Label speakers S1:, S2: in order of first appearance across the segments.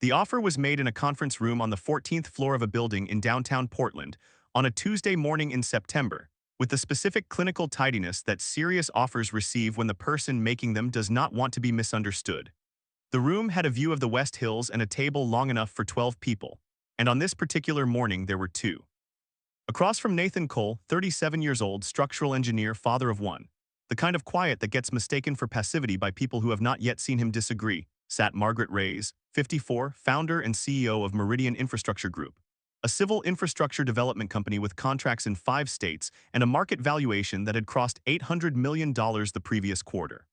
S1: The offer was made in a conference room on the 14th floor of a building in downtown Portland on a Tuesday morning in September, with the specific clinical tidiness that serious offers receive when the person making them does not want to be misunderstood. The room had a view of the West Hills and a table long enough for 12 people, and on this particular morning there were two. Across from Nathan Cole, 37 years old, structural engineer, father of one, the kind of quiet that gets mistaken for passivity by people who have not yet seen him disagree, sat Margaret Reyes, 54, founder and CEO of Meridian Infrastructure Group, a civil infrastructure development company with contracts in 5 states and a market valuation that had crossed $800 million the previous quarter.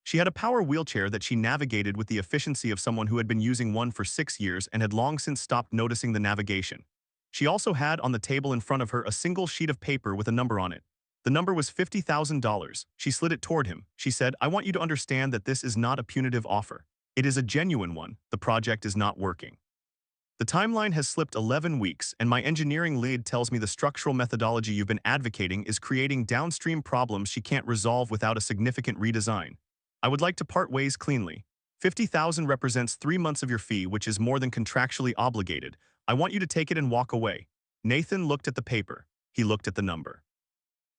S1: She had a power wheelchair that she navigated with the efficiency of someone who had been using one for 6 years and had long since stopped noticing the navigation. She also had on the table in front of her a single sheet of paper with a number on it. The number was $50,000. She slid it toward him. She said, "I want you to understand that this is not a punitive offer. It is a genuine one. The project is not working. The timeline has slipped 11 weeks, and my engineering lead tells me the structural methodology you've been advocating is creating downstream problems she can't resolve without a significant redesign. I would like to part ways cleanly. 50,000 represents 3 months of your fee, which is more than contractually obligated. I want you to take it and walk away." Nathan looked at the paper. He looked at the number.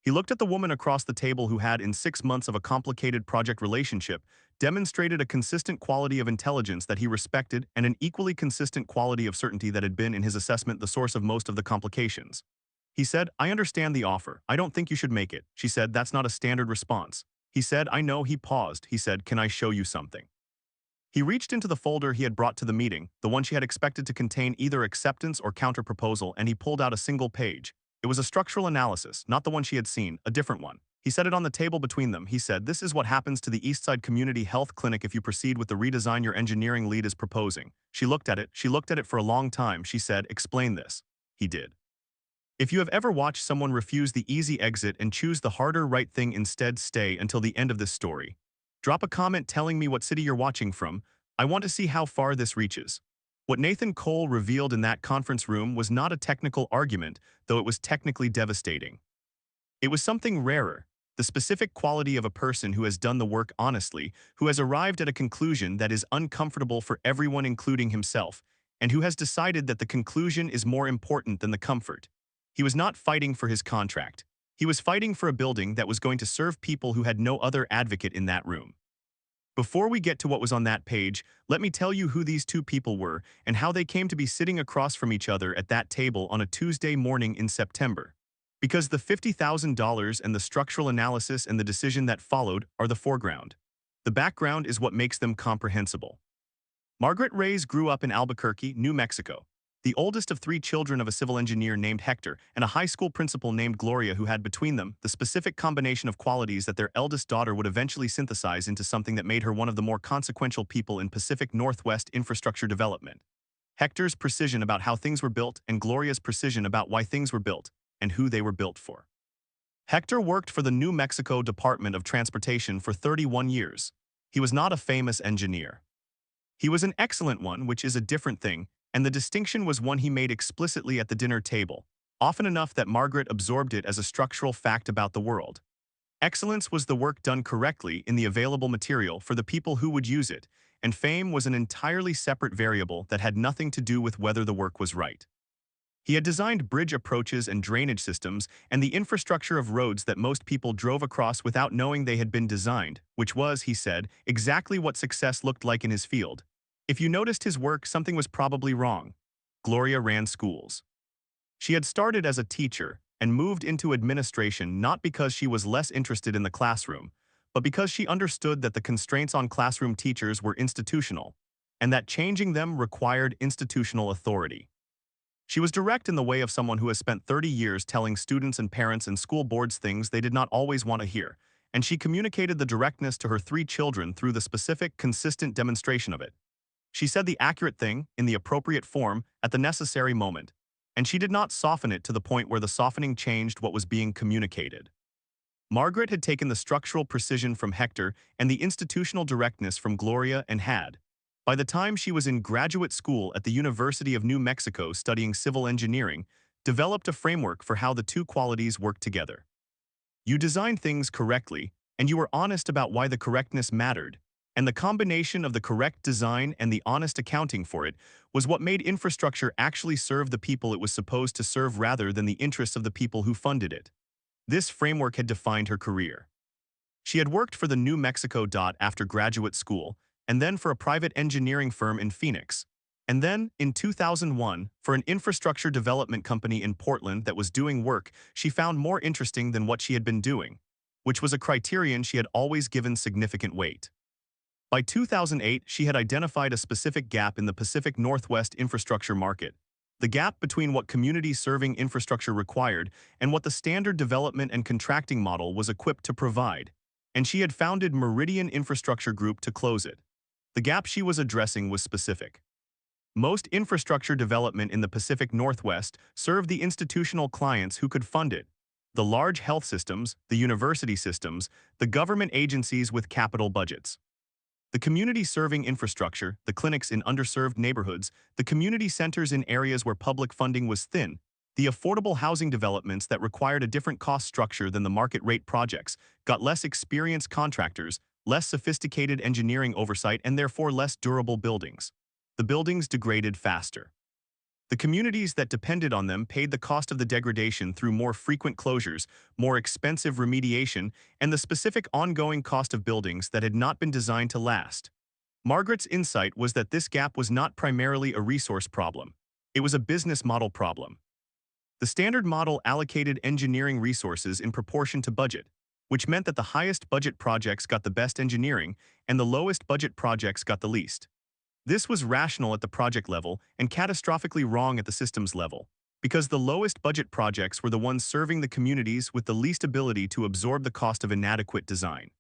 S1: He looked at the woman across the table who had, in 6 months of a complicated project relationship, demonstrated a consistent quality of intelligence that he respected and an equally consistent quality of certainty that had been, in his assessment, the source of most of the complications. He said, "I understand the offer. I don't think you should make it." She said, "That's not a standard response." He said, "I know." He paused. He said, "Can I show you something?" He reached into the folder he had brought to the meeting, the one she had expected to contain either acceptance or counter-proposal, and he pulled out a single page. It was a structural analysis, not the one she had seen, a different one. He set it on the table between them. He said, "This is what happens to the Eastside Community Health Clinic if you proceed with the redesign your engineering lead is proposing." She looked at it. She looked at it for a long time. She said, "Explain this." He did. If you have ever watched someone refuse the easy exit and choose the harder right thing instead, stay until the end of this story. Drop a comment telling me what city you're watching from. I want to see how far this reaches. What Nathan Cole revealed in that conference room was not a technical argument, though it was technically devastating. It was something rarer, the specific quality of a person who has done the work honestly, who has arrived at a conclusion that is uncomfortable for everyone including himself, and who has decided that the conclusion is more important than the comfort. He was not fighting for his contract. He was fighting for a building that was going to serve people who had no other advocate in that room. Before we get to what was on that page, let me tell you who these two people were and how they came to be sitting across from each other at that table on a Tuesday morning in September. Because the $50,000 and the structural analysis and the decision that followed are the foreground. The background is what makes them comprehensible. Margaret Reyes grew up in Albuquerque, New Mexico, the oldest of 3 children of a civil engineer named Hector and a high school principal named Gloria, who had between them the specific combination of qualities that their eldest daughter would eventually synthesize into something that made her one of the more consequential people in Pacific Northwest infrastructure development. Hector's precision about how things were built and Gloria's precision about why things were built and who they were built for. Hector worked for the New Mexico Department of Transportation for 31 years. He was not a famous engineer. He was an excellent one, which is a different thing, and the distinction was one he made explicitly at the dinner table, often enough that Margaret absorbed it as a structural fact about the world. Excellence was the work done correctly in the available material for the people who would use it, and fame was an entirely separate variable that had nothing to do with whether the work was right. He had designed bridge approaches and drainage systems and the infrastructure of roads that most people drove across without knowing they had been designed, which was, he said, exactly what success looked like in his field. If you noticed his work, something was probably wrong. Gloria ran schools. She had started as a teacher and moved into administration not because she was less interested in the classroom, but because she understood that the constraints on classroom teachers were institutional, and that changing them required institutional authority. She was direct in the way of someone who has spent 30 years telling students and parents and school boards things they did not always want to hear, and she communicated the directness to her 3 children through the specific, consistent demonstration of it. She said the accurate thing, in the appropriate form, at the necessary moment, and she did not soften it to the point where the softening changed what was being communicated. Margaret had taken the structural precision from Hector and the institutional directness from Gloria and had, by the time she was in graduate school at the University of New Mexico studying civil engineering, developed a framework for how the two qualities work together. You designed things correctly, and you were honest about why the correctness mattered. And the combination of the correct design and the honest accounting for it was what made infrastructure actually serve the people it was supposed to serve rather than the interests of the people who funded it. This framework had defined her career. She had worked for the New Mexico dot after graduate school, and then for a private engineering firm in Phoenix. And then, in 2001, for an infrastructure development company in Portland that was doing work she found more interesting than what she had been doing, which was a criterion she had always given significant weight. By 2008, she had identified a specific gap in the Pacific Northwest infrastructure market, the gap between what community-serving infrastructure required and what the standard development and contracting model was equipped to provide, and she had founded Meridian Infrastructure Group to close it. The gap she was addressing was specific. Most infrastructure development in the Pacific Northwest served the institutional clients who could fund it: the large health systems, the university systems, the government agencies with capital budgets. The community-serving infrastructure, the clinics in underserved neighborhoods, the community centers in areas where public funding was thin, the affordable housing developments that required a different cost structure than the market-rate projects, got less experienced contractors, less sophisticated engineering oversight, and therefore less durable buildings. The buildings degraded faster. The communities that depended on them paid the cost of the degradation through more frequent closures, more expensive remediation, and the specific ongoing cost of buildings that had not been designed to last. Margaret's insight was that this gap was not primarily a resource problem. It was a business model problem. The standard model allocated engineering resources in proportion to budget, which meant that the highest budget projects got the best engineering and the lowest budget projects got the least. This was rational at the project level and catastrophically wrong at the systems level, because the lowest budget projects were the ones serving the communities with the least ability to absorb the cost of inadequate design.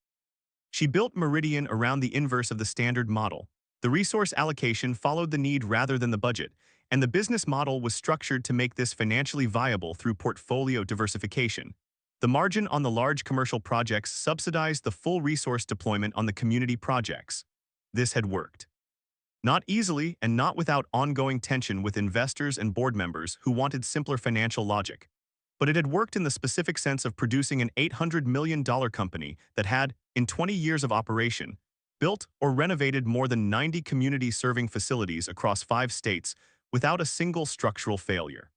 S1: She built Meridian around the inverse of the standard model. The resource allocation followed the need rather than the budget, and the business model was structured to make this financially viable through portfolio diversification. The margin on the large commercial projects subsidized the full resource deployment on the community projects. This had worked. Not easily and not without ongoing tension with investors and board members who wanted simpler financial logic. But it had worked in the specific sense of producing an $800 million company that had, in 20 years of operation, built or renovated more than 90 community-serving facilities across 5 states without a single structural failure.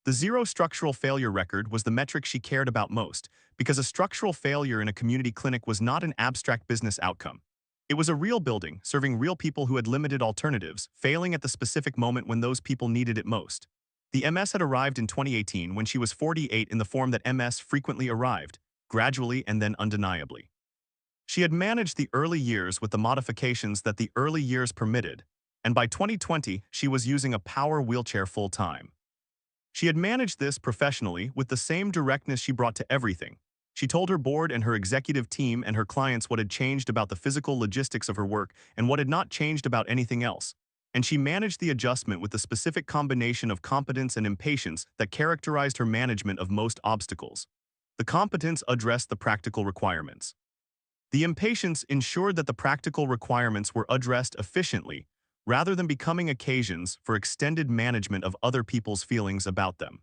S1: The zero structural failure record was the metric she cared about most, because a structural failure in a community clinic was not an abstract business outcome. It was a real building, serving real people who had limited alternatives, failing at the specific moment when those people needed it most. The MS had arrived in 2018 when she was 48 in the form that MS frequently arrived, gradually and then undeniably. She had managed the early years with the modifications that the early years permitted, and by 2020 she was using a power wheelchair full-time. She had managed this professionally with the same directness she brought to everything. She told her board and her executive team and her clients what had changed about the physical logistics of her work and what had not changed about anything else. And she managed the adjustment with the specific combination of competence and impatience that characterized her management of most obstacles. The competence addressed the practical requirements. The impatience ensured that the practical requirements were addressed efficiently, rather than becoming occasions for extended management of other people's feelings about them.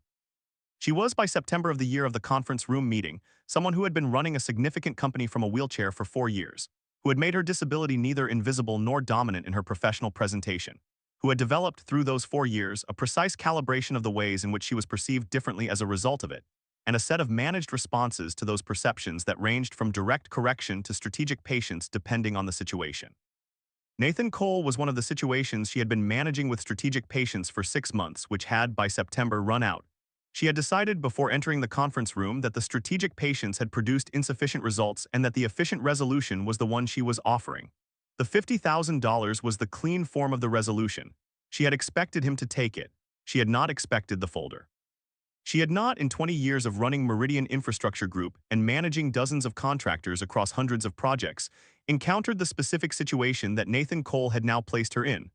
S1: She was, by September of the year of the conference room meeting, someone who had been running a significant company from a wheelchair for 4 years, who had made her disability neither invisible nor dominant in her professional presentation, who had developed through those 4 years a precise calibration of the ways in which she was perceived differently as a result of it, and a set of managed responses to those perceptions that ranged from direct correction to strategic patience depending on the situation. Nathan Cole was one of the situations she had been managing with strategic patience for 6 months, which had, by September, run out. She had decided before entering the conference room that the strategic patience had produced insufficient results and that the efficient resolution was the one she was offering. The $50,000 was the clean form of the resolution. She had expected him to take it. She had not expected the folder. She had not, in 20 years of running Meridian Infrastructure Group and managing dozens of contractors across hundreds of projects, encountered the specific situation that Nathan Cole had now placed her in.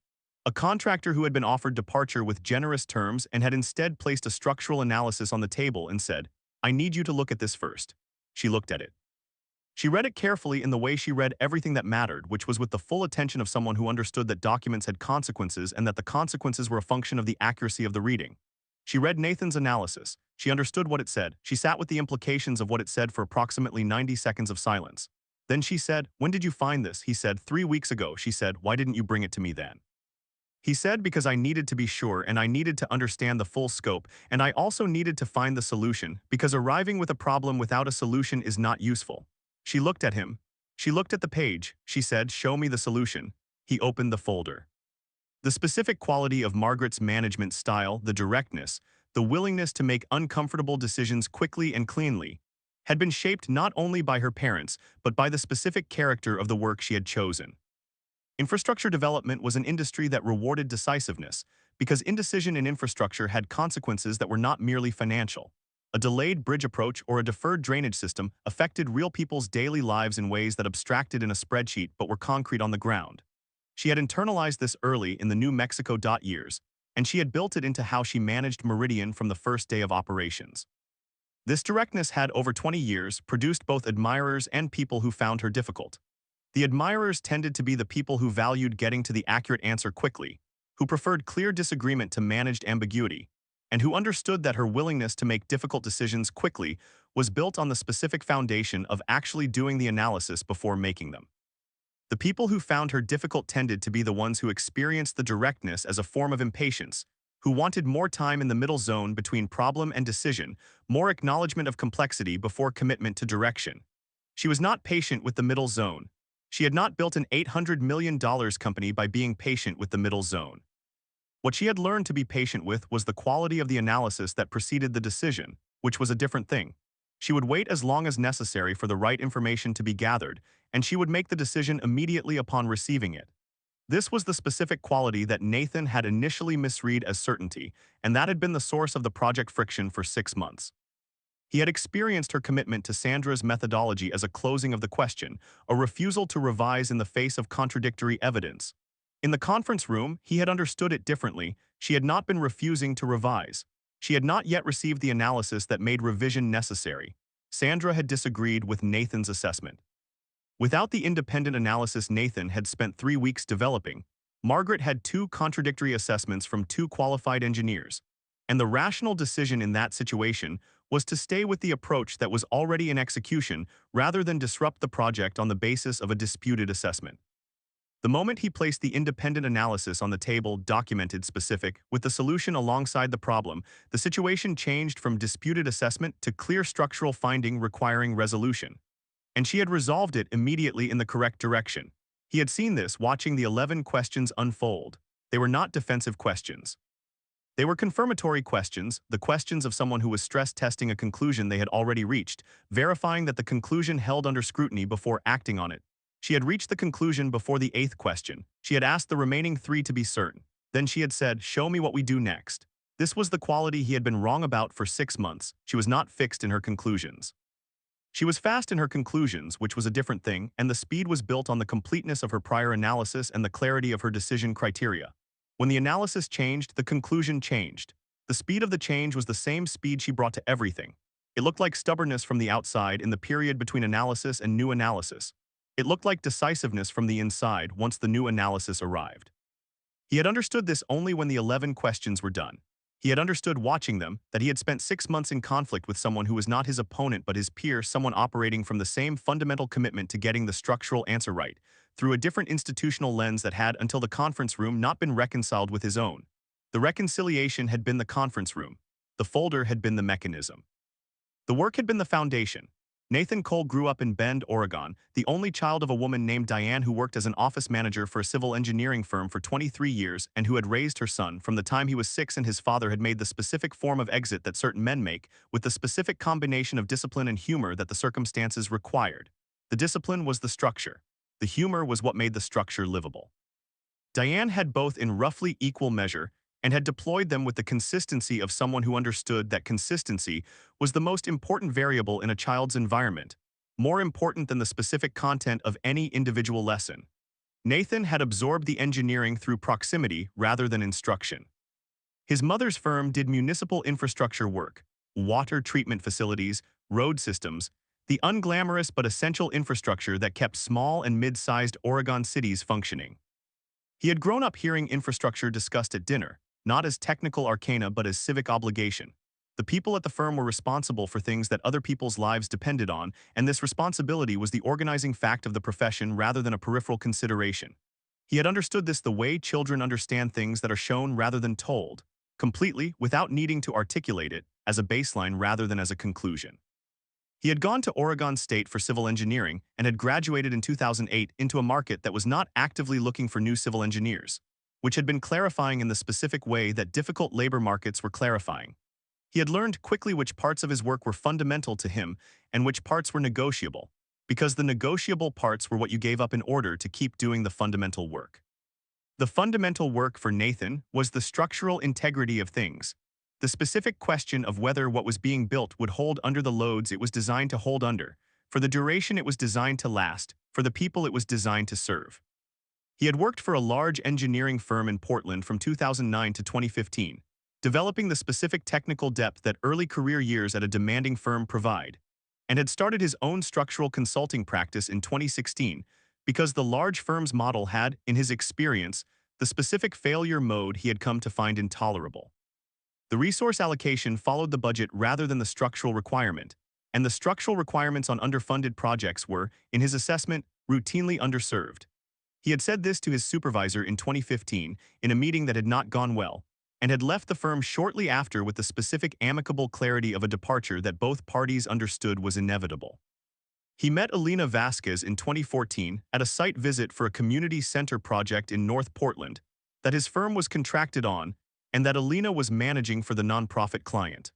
S1: A contractor who had been offered departure with generous terms and had instead placed a structural analysis on the table and said, "I need you to look at this first." She looked at it. She read it carefully in the way she read everything that mattered, which was with the full attention of someone who understood that documents had consequences and that the consequences were a function of the accuracy of the reading. She read Nathan's analysis. She understood what it said. She sat with the implications of what it said for approximately 90 seconds of silence. Then she said, "When did you find this?" He said, "3 weeks ago." She said, "Why didn't you bring it to me then?" He said, "Because I needed to be sure and I needed to understand the full scope, and I also needed to find the solution, because arriving with a problem without a solution is not useful." She looked at him. She looked at the page. She said, "Show me the solution." He opened the folder. The specific quality of Margaret's management style, the directness, the willingness to make uncomfortable decisions quickly and cleanly, had been shaped not only by her parents, but by the specific character of the work she had chosen. Infrastructure development was an industry that rewarded decisiveness, because indecision in infrastructure had consequences that were not merely financial. A delayed bridge approach or a deferred drainage system affected real people's daily lives in ways that abstracted in a spreadsheet but were concrete on the ground. She had internalized this early in the New Mexico years, and she had built it into how she managed Meridian from the first day of operations. This directness had, over 20 years, produced both admirers and people who found her difficult. The admirers tended to be the people who valued getting to the accurate answer quickly, who preferred clear disagreement to managed ambiguity, and who understood that her willingness to make difficult decisions quickly was built on the specific foundation of actually doing the analysis before making them. The people who found her difficult tended to be the ones who experienced the directness as a form of impatience, who wanted more time in the middle zone between problem and decision, more acknowledgement of complexity before commitment to direction. She was not patient with the middle zone. She had not built an $800 million company by being patient with the middle zone. What she had learned to be patient with was the quality of the analysis that preceded the decision, which was a different thing. She would wait as long as necessary for the right information to be gathered, and she would make the decision immediately upon receiving it. This was the specific quality that Nathan had initially misread as certainty, and that had been the source of the project friction for 6 months. He had experienced her commitment to Sandra's methodology as a closing of the question, a refusal to revise in the face of contradictory evidence. In the conference room, he had understood it differently. She had not been refusing to revise. She had not yet received the analysis that made revision necessary. Sandra had disagreed with Nathan's assessment. Without the independent analysis Nathan had spent 3 weeks developing, Margaret had 2 contradictory assessments from 2 qualified engineers, and the rational decision in that situation was to stay with the approach that was already in execution rather than disrupt the project on the basis of a disputed assessment. The moment he placed the independent analysis on the table, documented specific, with the solution alongside the problem, the situation changed from disputed assessment to clear structural finding requiring resolution. And she had resolved it immediately in the correct direction. He had seen this watching the 11 questions unfold. They were not defensive questions. They were confirmatory questions, the questions of someone who was stress testing a conclusion they had already reached, verifying that the conclusion held under scrutiny before acting on it. She had reached the conclusion before the 8th question. She had asked the remaining 3 to be certain. Then she had said, "Show me what we do next." This was the quality he had been wrong about for 6 months. She was not fixed in her conclusions. She was fast in her conclusions, which was a different thing, and the speed was built on the completeness of her prior analysis and the clarity of her decision criteria. When the analysis changed, the conclusion changed. The speed of the change was the same speed she brought to everything. It looked like stubbornness from the outside in the period between analysis and new analysis. It looked like decisiveness from the inside once the new analysis arrived. He had understood this only when the 11 questions were done. He had understood watching them that he had spent 6 months in conflict with someone who was not his opponent but his peer, someone operating from the same fundamental commitment to getting the structural answer right, through a different institutional lens that had, until the conference room, not been reconciled with his own. The reconciliation had been the conference room. The folder had been the mechanism. The work had been the foundation. Nathan Cole grew up in Bend, Oregon, the only child of a woman named Diane who worked as an office manager for a civil engineering firm for 23 years and who had raised her son from the time he was 6, and his father had made the specific form of exit that certain men make, with the specific combination of discipline and humor that the circumstances required. The discipline was the structure. The humor was what made the structure livable. Diane had both in roughly equal measure and had deployed them with the consistency of someone who understood that consistency was the most important variable in a child's environment, more important than the specific content of any individual lesson. Nathan had absorbed the engineering through proximity rather than instruction. His mother's firm did municipal infrastructure work, water treatment facilities, road systems, the unglamorous but essential infrastructure that kept small and mid-sized Oregon cities functioning. He had grown up hearing infrastructure discussed at dinner, not as technical arcana but as civic obligation. The people at the firm were responsible for things that other people's lives depended on, and this responsibility was the organizing fact of the profession rather than a peripheral consideration. He had understood this the way children understand things that are shown rather than told, completely without needing to articulate it, as a baseline rather than as a conclusion. He had gone to Oregon State for civil engineering and had graduated in 2008 into a market that was not actively looking for new civil engineers, which had been clarifying in the specific way that difficult labor markets were clarifying. He had learned quickly which parts of his work were fundamental to him and which parts were negotiable, because the negotiable parts were what you gave up in order to keep doing the fundamental work. The fundamental work for Nathan was the structural integrity of things, the specific question of whether what was being built would hold under the loads it was designed to hold under, for the duration it was designed to last, for the people it was designed to serve. He had worked for a large engineering firm in Portland from 2009 to 2015, developing the specific technical depth that early career years at a demanding firm provide, and had started his own structural consulting practice in 2016 because the large firm's model had, in his experience, the specific failure mode he had come to find intolerable. The resource allocation followed the budget rather than the structural requirement, and the structural requirements on underfunded projects were, in his assessment, routinely underserved. He had said this to his supervisor in 2015 in a meeting that had not gone well, and had left the firm shortly after with the specific amicable clarity of a departure that both parties understood was inevitable. He met Alina Vasquez in 2014 at a site visit for a community center project in North Portland that his firm was contracted on and that Alina was managing for the nonprofit client.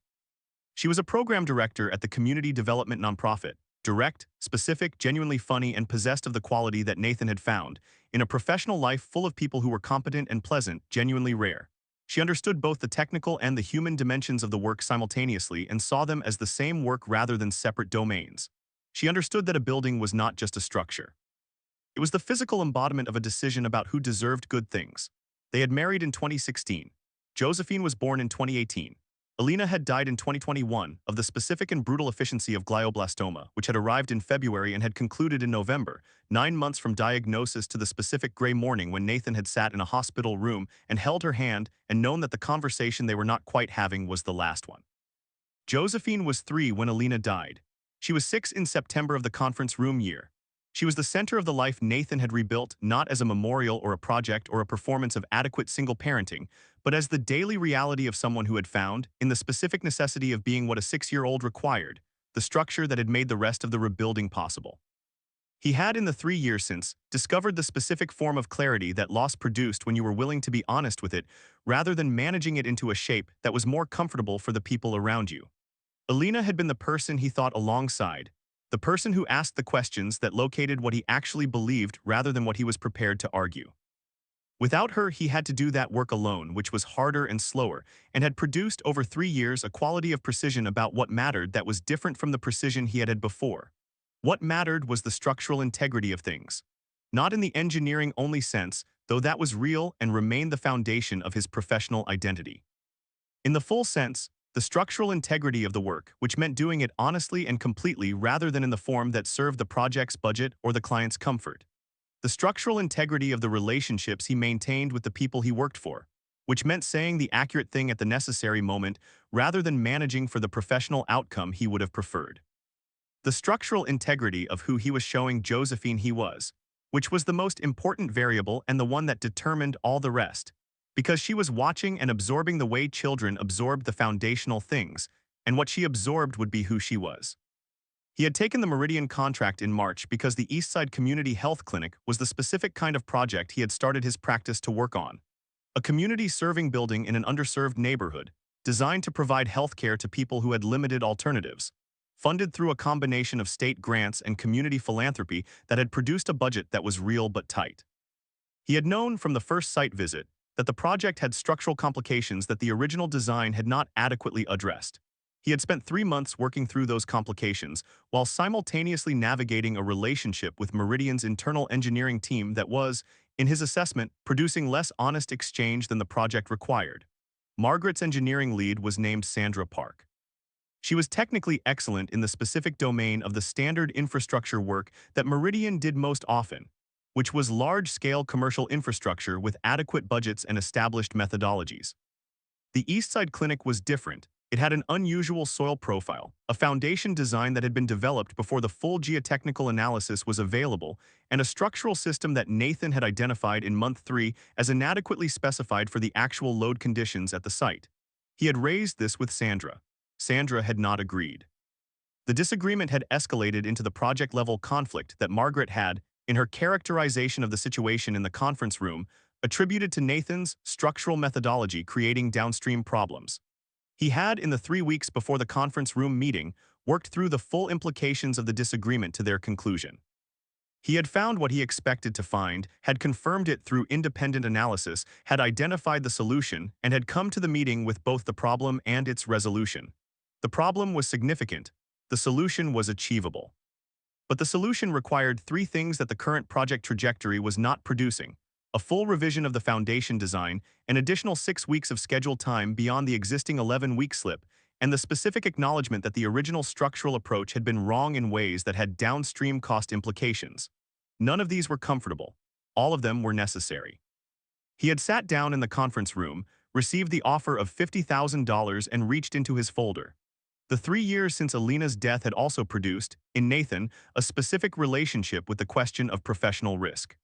S1: She was a program director at the community development nonprofit, direct, specific, genuinely funny, and possessed of the quality that Nathan had found in a professional life full of people who were competent and pleasant, genuinely rare. She understood both the technical and the human dimensions of the work simultaneously and saw them as the same work rather than separate domains. She understood that a building was not just a structure. It was the physical embodiment of a decision about who deserved good things. They had married in 2016. Josephine was born in 2018. Alina had died in 2021 of the specific and brutal efficiency of glioblastoma, which had arrived in February and had concluded in November, 9 months from diagnosis to the specific gray morning when Nathan had sat in a hospital room and held her hand and known that the conversation they were not quite having was the last one. Josephine was 3 when Alina died. She was 6 in September of the conference room year. She was the center of the life Nathan had rebuilt, not as a memorial or a project or a performance of adequate single parenting, but as the daily reality of someone who had found, in the specific necessity of being what a 6-year-old required, the structure that had made the rest of the rebuilding possible. He had, in the 3 years since, discovered the specific form of clarity that loss produced when you were willing to be honest with it, rather than managing it into a shape that was more comfortable for the people around you. Alina had been the person he thought alongside, the person who asked the questions that located what he actually believed rather than what he was prepared to argue. Without her, he had to do that work alone, which was harder and slower, and had produced over 3 years a quality of precision about what mattered that was different from the precision he had before. What mattered was the structural integrity of things. Not in the engineering-only sense, though that was real and remained the foundation of his professional identity. In the full sense, the structural integrity of the work, which meant doing it honestly and completely rather than in the form that served the project's budget or the client's comfort. The structural integrity of the relationships he maintained with the people he worked for, which meant saying the accurate thing at the necessary moment rather than managing for the professional outcome he would have preferred. The structural integrity of who he was showing Josephine he was, which was the most important variable and the one that determined all the rest, because she was watching and absorbing the way children absorbed the foundational things, and what she absorbed would be who she was. He had taken the Meridian contract in March because the Eastside Community Health Clinic was the specific kind of project he had started his practice to work on. A community-serving building in an underserved neighborhood, designed to provide health care to people who had limited alternatives, funded through a combination of state grants and community philanthropy that had produced a budget that was real but tight. He had known from the first site visit that the project had structural complications that the original design had not adequately addressed. He had spent 3 months working through those complications while simultaneously navigating a relationship with Meridian's internal engineering team that was, in his assessment, producing less honest exchange than the project required. Margaret's engineering lead was named Sandra Park. She was technically excellent in the specific domain of the standard infrastructure work that Meridian did most often, which was large-scale commercial infrastructure with adequate budgets and established methodologies. The Eastside Clinic was different. It had an unusual soil profile, a foundation design that had been developed before the full geotechnical analysis was available, and a structural system that Nathan had identified in month 3 as inadequately specified for the actual load conditions at the site. He had raised this with Sandra. Sandra had not agreed. The disagreement had escalated into the project-level conflict that Margaret had, in her characterization of the situation in the conference room, attributed to Nathan's structural methodology creating downstream problems. He had, in the 3 weeks before the conference room meeting, worked through the full implications of the disagreement to their conclusion. He had found what he expected to find, had confirmed it through independent analysis, had identified the solution, and had come to the meeting with both the problem and its resolution. The problem was significant. The solution was achievable. But the solution required 3 things that the current project trajectory was not producing: a full revision of the foundation design, an additional 6 weeks of scheduled time beyond the existing 11-week slip, and the specific acknowledgement that the original structural approach had been wrong in ways that had downstream cost implications. None of these were comfortable. All of them were necessary. He had sat down in the conference room, received the offer of $50,000 and reached into his folder. The 3 years since Alina's death had also produced, in Nathan, a specific relationship with the question of professional risk.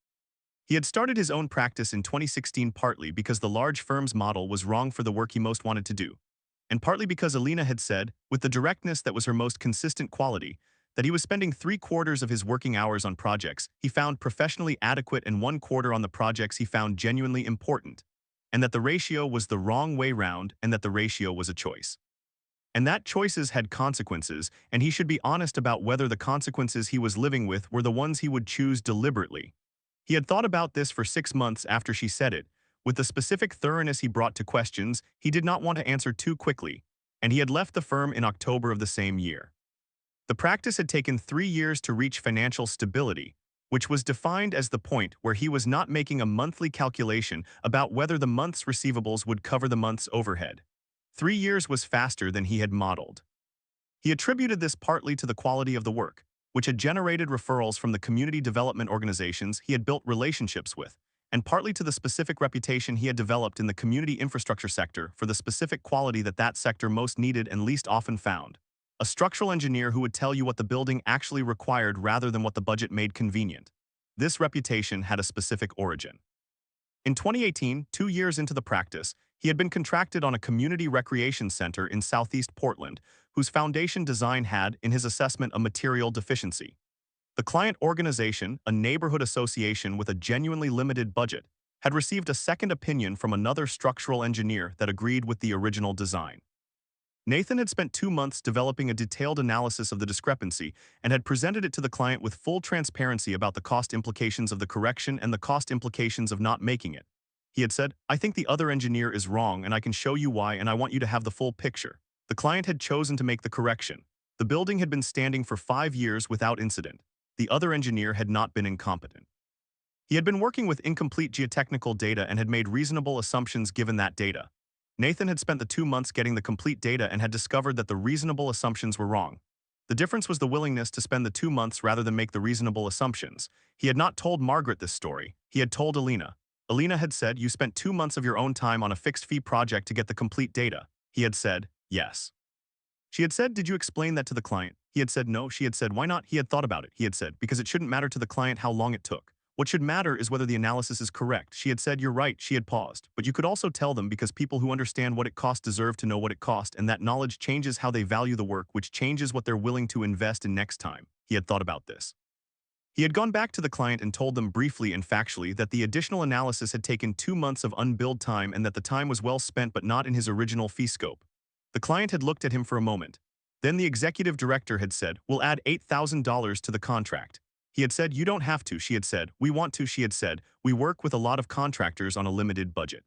S1: He had started his own practice in 2016 partly because the large firm's model was wrong for the work he most wanted to do, and partly because Alina had said, with the directness that was her most consistent quality, that he was spending 3/4 of his working hours on projects he found professionally adequate and 1/4 on the projects he found genuinely important, and that the ratio was the wrong way round and that the ratio was a choice. And that choices had consequences, and he should be honest about whether the consequences he was living with were the ones he would choose deliberately. He had thought about this for 6 months after she said it. With the specific thoroughness he brought to questions, he did not want to answer too quickly, and he had left the firm in October of the same year. The practice had taken 3 years to reach financial stability, which was defined as the point where he was not making a monthly calculation about whether the month's receivables would cover the month's overhead. 3 years was faster than he had modeled. He attributed this partly to the quality of the work, which had generated referrals from the community development organizations he had built relationships with, and partly to the specific reputation he had developed in the community infrastructure sector for the specific quality that that sector most needed and least often found: a structural engineer who would tell you what the building actually required rather than what the budget made convenient. This reputation had a specific origin. In 2018, 2 years into the practice, he had been contracted on a community recreation center in southeast Portland, whose foundation design had, in his assessment, a material deficiency. The client organization, a neighborhood association with a genuinely limited budget, had received a second opinion from another structural engineer that agreed with the original design. Nathan had spent 2 months developing a detailed analysis of the discrepancy and had presented it to the client with full transparency about the cost implications of the correction and the cost implications of not making it. He had said, "I think the other engineer is wrong and I can show you why, and I want you to have the full picture." The client had chosen to make the correction. The building had been standing for 5 years without incident. The other engineer had not been incompetent. He had been working with incomplete geotechnical data and had made reasonable assumptions given that data. Nathan had spent the 2 months getting the complete data and had discovered that the reasonable assumptions were wrong. The difference was the willingness to spend the 2 months rather than make the reasonable assumptions. He had not told Margaret this story. He had told Alina. Alina had said, "You spent 2 months of your own time on a fixed-fee project to get the complete data." He had said, "Yes." She had said, "Did you explain that to the client?" He had said, "No." She had said, "Why not?" He had thought about it. He had said, "Because it shouldn't matter to the client how long it took. What should matter is whether the analysis is correct." She had said, "You're right." She had paused. "But you could also tell them because people who understand what it cost deserve to know what it cost, and that knowledge changes how they value the work, which changes what they're willing to invest in next time." He had thought about this. He had gone back to the client and told them briefly and factually that the additional analysis had taken 2 months of unbilled time and that the time was well spent but not in his original fee scope. The client had looked at him for a moment. Then the executive director had said, "We'll add $8,000 to the contract." He had said, "You don't have to." She had said, "We want to." She had said, "We work with a lot of contractors on a limited budget.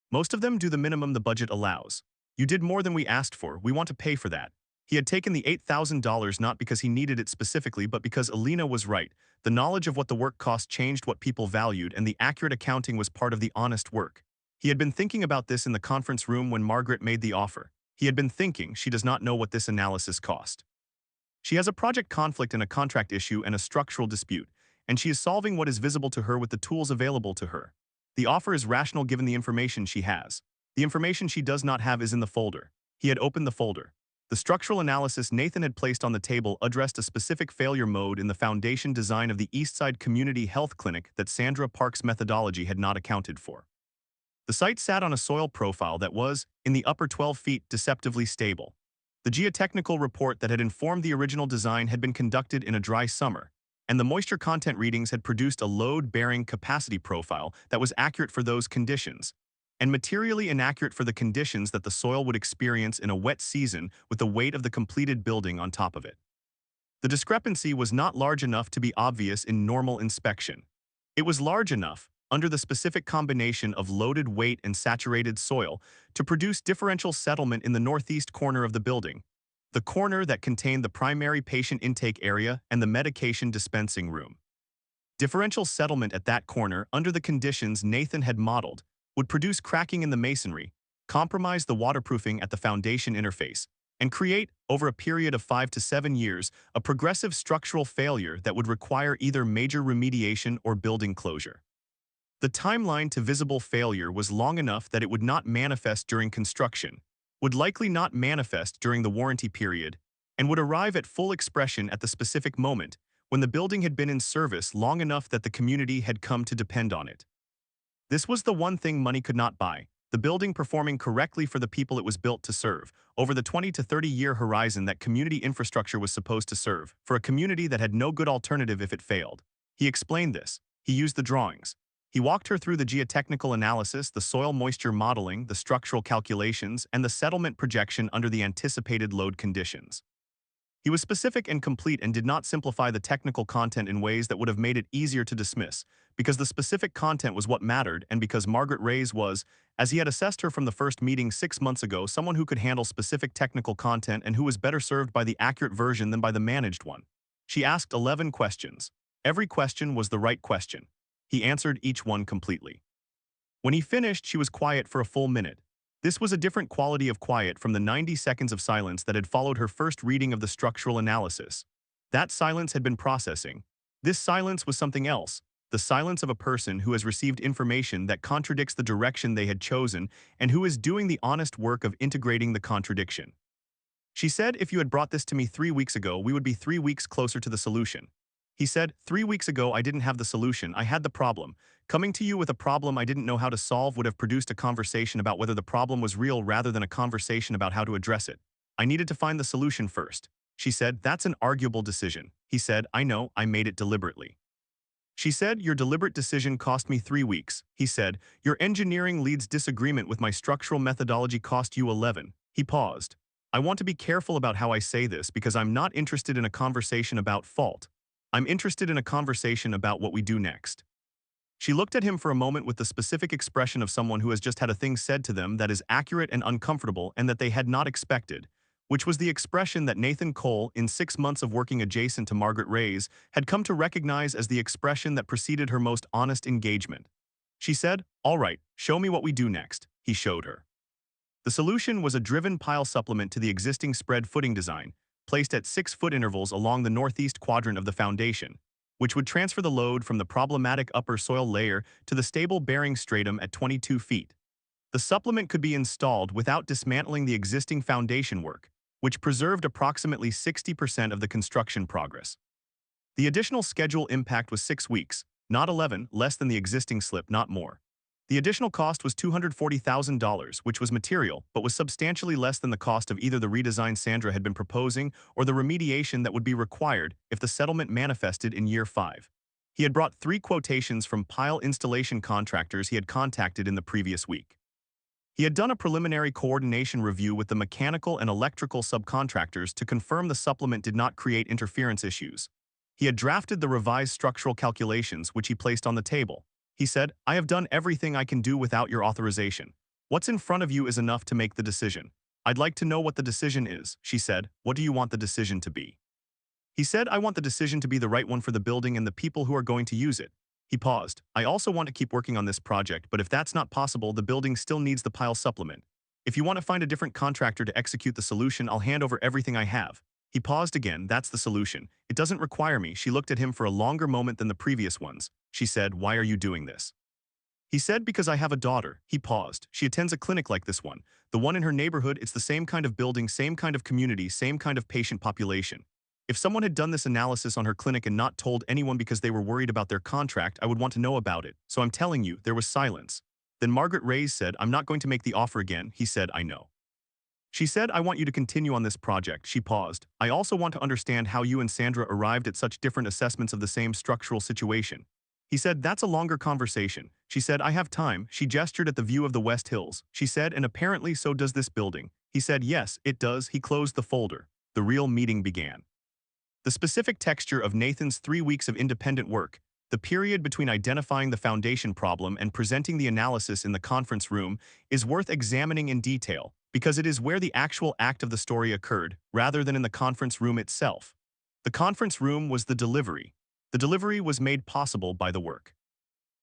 S1: Most of them do the minimum the budget allows. You did more than we asked for. We want to pay for that." He had taken the $8,000 not because he needed it specifically but because Alina was right. The knowledge of what the work cost changed what people valued, and the accurate accounting was part of the honest work. He had been thinking about this in the conference room when Margaret made the offer. He had been thinking, she does not know what this analysis cost. She has a project conflict and a contract issue and a structural dispute, and she is solving what is visible to her with the tools available to her. The offer is rational given the information she has. The information she does not have is in the folder. He had opened the folder. The structural analysis Nathan had placed on the table addressed a specific failure mode in the foundation design of the Eastside Community Health Clinic that Sandra Park's methodology had not accounted for. The site sat on a soil profile that was, in the upper 12 feet, deceptively stable. The geotechnical report that had informed the original design had been conducted in a dry summer, and the moisture content readings had produced a load-bearing capacity profile that was accurate for those conditions, and materially inaccurate for the conditions that the soil would experience in a wet season with the weight of the completed building on top of it. The discrepancy was not large enough to be obvious in normal inspection. It was large enough, under the specific combination of loaded weight and saturated soil, to produce differential settlement in the northeast corner of the building, the corner that contained the primary patient intake area and the medication dispensing room. Differential settlement at that corner, under the conditions Nathan had modeled, would produce cracking in the masonry, compromise the waterproofing at the foundation interface, and create, over a period of 5 to 7 years, a progressive structural failure that would require either major remediation or building closure. The timeline to visible failure was long enough that it would not manifest during construction, would likely not manifest during the warranty period, and would arrive at full expression at the specific moment, when the building had been in service long enough that the community had come to depend on it. This was the one thing money could not buy, the building performing correctly for the people it was built to serve, over the 20 to 30-year horizon that community infrastructure was supposed to serve, for a community that had no good alternative if it failed. He explained this. He used the drawings. He walked her through the geotechnical analysis, the soil moisture modeling, the structural calculations, and the settlement projection under the anticipated load conditions. He was specific and complete and did not simplify the technical content in ways that would have made it easier to dismiss, because the specific content was what mattered and because Margaret Reyes was, as he had assessed her from the first meeting 6 months ago, someone who could handle specific technical content and who was better served by the accurate version than by the managed one. She asked 11 questions. Every question was the right question. He answered each one completely. When he finished, she was quiet for a full minute. This was a different quality of quiet from the 90 seconds of silence that had followed her first reading of the structural analysis. That silence had been processing. This silence was something else, the silence of a person who has received information that contradicts the direction they had chosen and who is doing the honest work of integrating the contradiction. She said, "If you had brought this to me 3 weeks ago, we would be 3 weeks closer to the solution." He said, "3 weeks ago I didn't have the solution, I had the problem. Coming to you with a problem I didn't know how to solve would have produced a conversation about whether the problem was real rather than a conversation about how to address it. I needed to find the solution first." She said, "That's an arguable decision." He said, "I know, I made it deliberately." She said, "Your deliberate decision cost me 3 weeks." He said, "Your engineering lead's disagreement with my structural methodology cost you 11. He paused. "I want to be careful about how I say this because I'm not interested in a conversation about fault. I'm interested in a conversation about what we do next." She looked at him for a moment with the specific expression of someone who has just had a thing said to them that is accurate and uncomfortable and that they had not expected, which was the expression that Nathan Cole, in 6 months of working adjacent to Margaret Reyes, had come to recognize as the expression that preceded her most honest engagement. She said, "All right, show me what we do next." He showed her. The solution was a driven pile supplement to the existing spread footing design, placed at 6-foot intervals along the northeast quadrant of the foundation, which would transfer the load from the problematic upper soil layer to the stable bearing stratum at 22 feet. The supplement could be installed without dismantling the existing foundation work, which preserved approximately 60% of the construction progress. The additional schedule impact was 6 weeks, not 11, less than the existing slip, not more. The additional cost was $240,000, which was material, but was substantially less than the cost of either the redesign Sandra had been proposing or the remediation that would be required if the settlement manifested in year 5. He had brought 3 quotations from pile installation contractors he had contacted in the previous week. He had done a preliminary coordination review with the mechanical and electrical subcontractors to confirm the supplement did not create interference issues. He had drafted the revised structural calculations, which he placed on the table. He said, "I have done everything I can do without your authorization. What's in front of you is enough to make the decision." "I'd like to know what the decision is," she said. "What do you want the decision to be?" He said, "I want the decision to be the right one for the building and the people who are going to use it." He paused. "I also want to keep working on this project, but if that's not possible, the building still needs the pile supplement. If you want to find a different contractor to execute the solution, I'll hand over everything I have." He paused again. "That's the solution. It doesn't require me." She looked at him for a longer moment than the previous ones. She said, "Why are you doing this?" He said, because I have a daughter. He paused. She attends a clinic like this one. The one in her neighborhood, it's the same kind of building, same kind of community, same kind of patient population. If someone had done this analysis on her clinic and not told anyone because they were worried about their contract, I would want to know about it. So I'm telling you, there was silence. Then Margaret Reyes said, I'm not going to make the offer again. He said, I know. She said, I want you to continue on this project. She paused. I also want to understand how you and Sandra arrived at such different assessments of the same structural situation. He said, that's a longer conversation. She said, I have time. She gestured at the view of the West Hills. She said, and apparently so does this building. He said, yes, it does. He closed the folder. The real meeting began. The specific texture of Nathan's 3 weeks of independent work, the period between identifying the foundation problem and presenting the analysis in the conference room, is worth examining in detail because it is where the actual act of the story occurred, rather than in the conference room itself. The conference room was the delivery. The delivery was made possible by the work.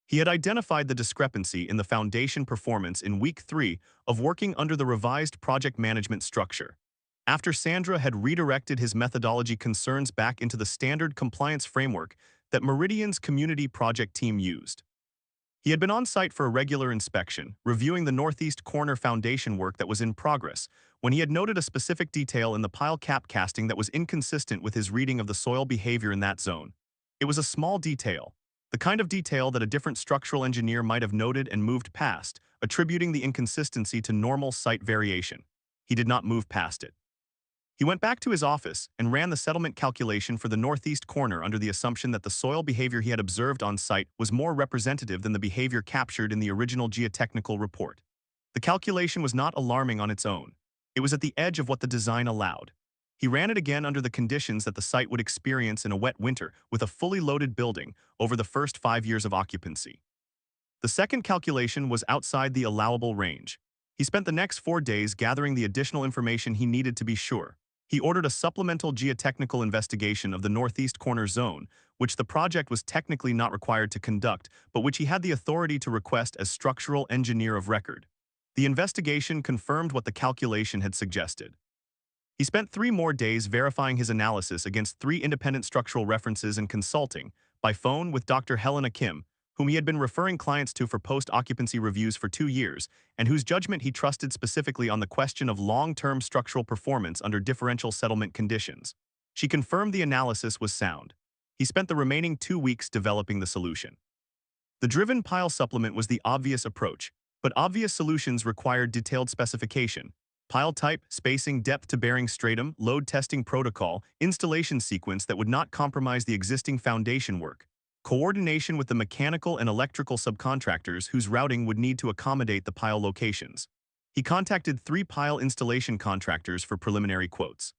S1: He had identified the discrepancy in the foundation performance in week 3 of working under the revised project management structure. After Sandra had redirected his methodology concerns back into the standard compliance framework that Meridian's community project team used. He had been on site for a regular inspection, reviewing the northeast corner foundation work that was in progress, when he had noted a specific detail in the pile cap casting that was inconsistent with his reading of the soil behavior in that zone. It was a small detail, the kind of detail that a different structural engineer might have noted and moved past, attributing the inconsistency to normal site variation. He did not move past it. He went back to his office and ran the settlement calculation for the northeast corner under the assumption that the soil behavior he had observed on site was more representative than the behavior captured in the original geotechnical report. The calculation was not alarming on its own. It was at the edge of what the design allowed. He ran it again under the conditions that the site would experience in a wet winter with a fully loaded building over the first 5 years of occupancy. The second calculation was outside the allowable range. He spent the next 4 days gathering the additional information he needed to be sure. He ordered a supplemental geotechnical investigation of the northeast corner zone, which the project was technically not required to conduct, but which he had the authority to request as structural engineer of record. The investigation confirmed what the calculation had suggested. He spent 3 more days verifying his analysis against 3 independent structural references and consulting, by phone with Dr. Helena Kim, whom he had been referring clients to for post-occupancy reviews for 2 years, and whose judgment he trusted specifically on the question of long-term structural performance under differential settlement conditions. She confirmed the analysis was sound. He spent the remaining 2 weeks developing the solution. The driven pile supplement was the obvious approach, but obvious solutions required detailed specification. Pile type, spacing, depth to bearing stratum, load testing protocol, installation sequence that would not compromise the existing foundation work. Coordination with the mechanical and electrical subcontractors whose routing would need to accommodate the pile locations. He contacted 3 pile installation contractors for preliminary quotes.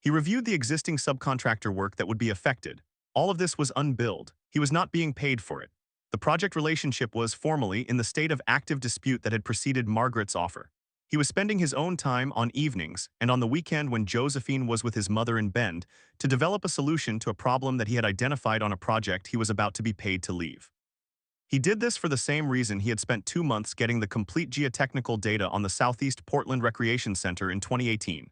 S1: He reviewed the existing subcontractor work that would be affected. All of this was unbilled. He was not being paid for it. The project relationship was, formally, in the state of active dispute that had preceded Margaret's offer. He was spending his own time on evenings and on the weekend when Josephine was with his mother in Bend to develop a solution to a problem that he had identified on a project he was about to be paid to leave. He did this for the same reason he had spent 2 months getting the complete geotechnical data on the Southeast Portland Recreation Center in 2018.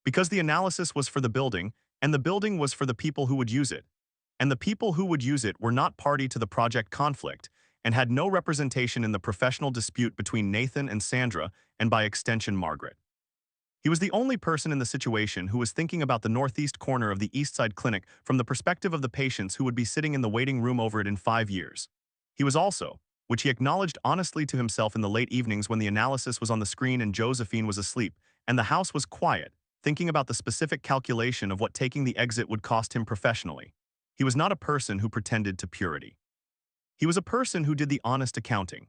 S1: Because the analysis was for the building, and the building was for the people who would use it. And the people who would use it were not party to the project conflict, and had no representation in the professional dispute between Nathan and Sandra, and by extension Margaret. He was the only person in the situation who was thinking about the northeast corner of the Eastside Clinic from the perspective of the patients who would be sitting in the waiting room over it in 5 years. He was also, which he acknowledged honestly to himself in the late evenings when the analysis was on the screen and Josephine was asleep, and the house was quiet, thinking about the specific calculation of what taking the exit would cost him professionally. He was not a person who pretended to purity. He was a person who did the honest accounting.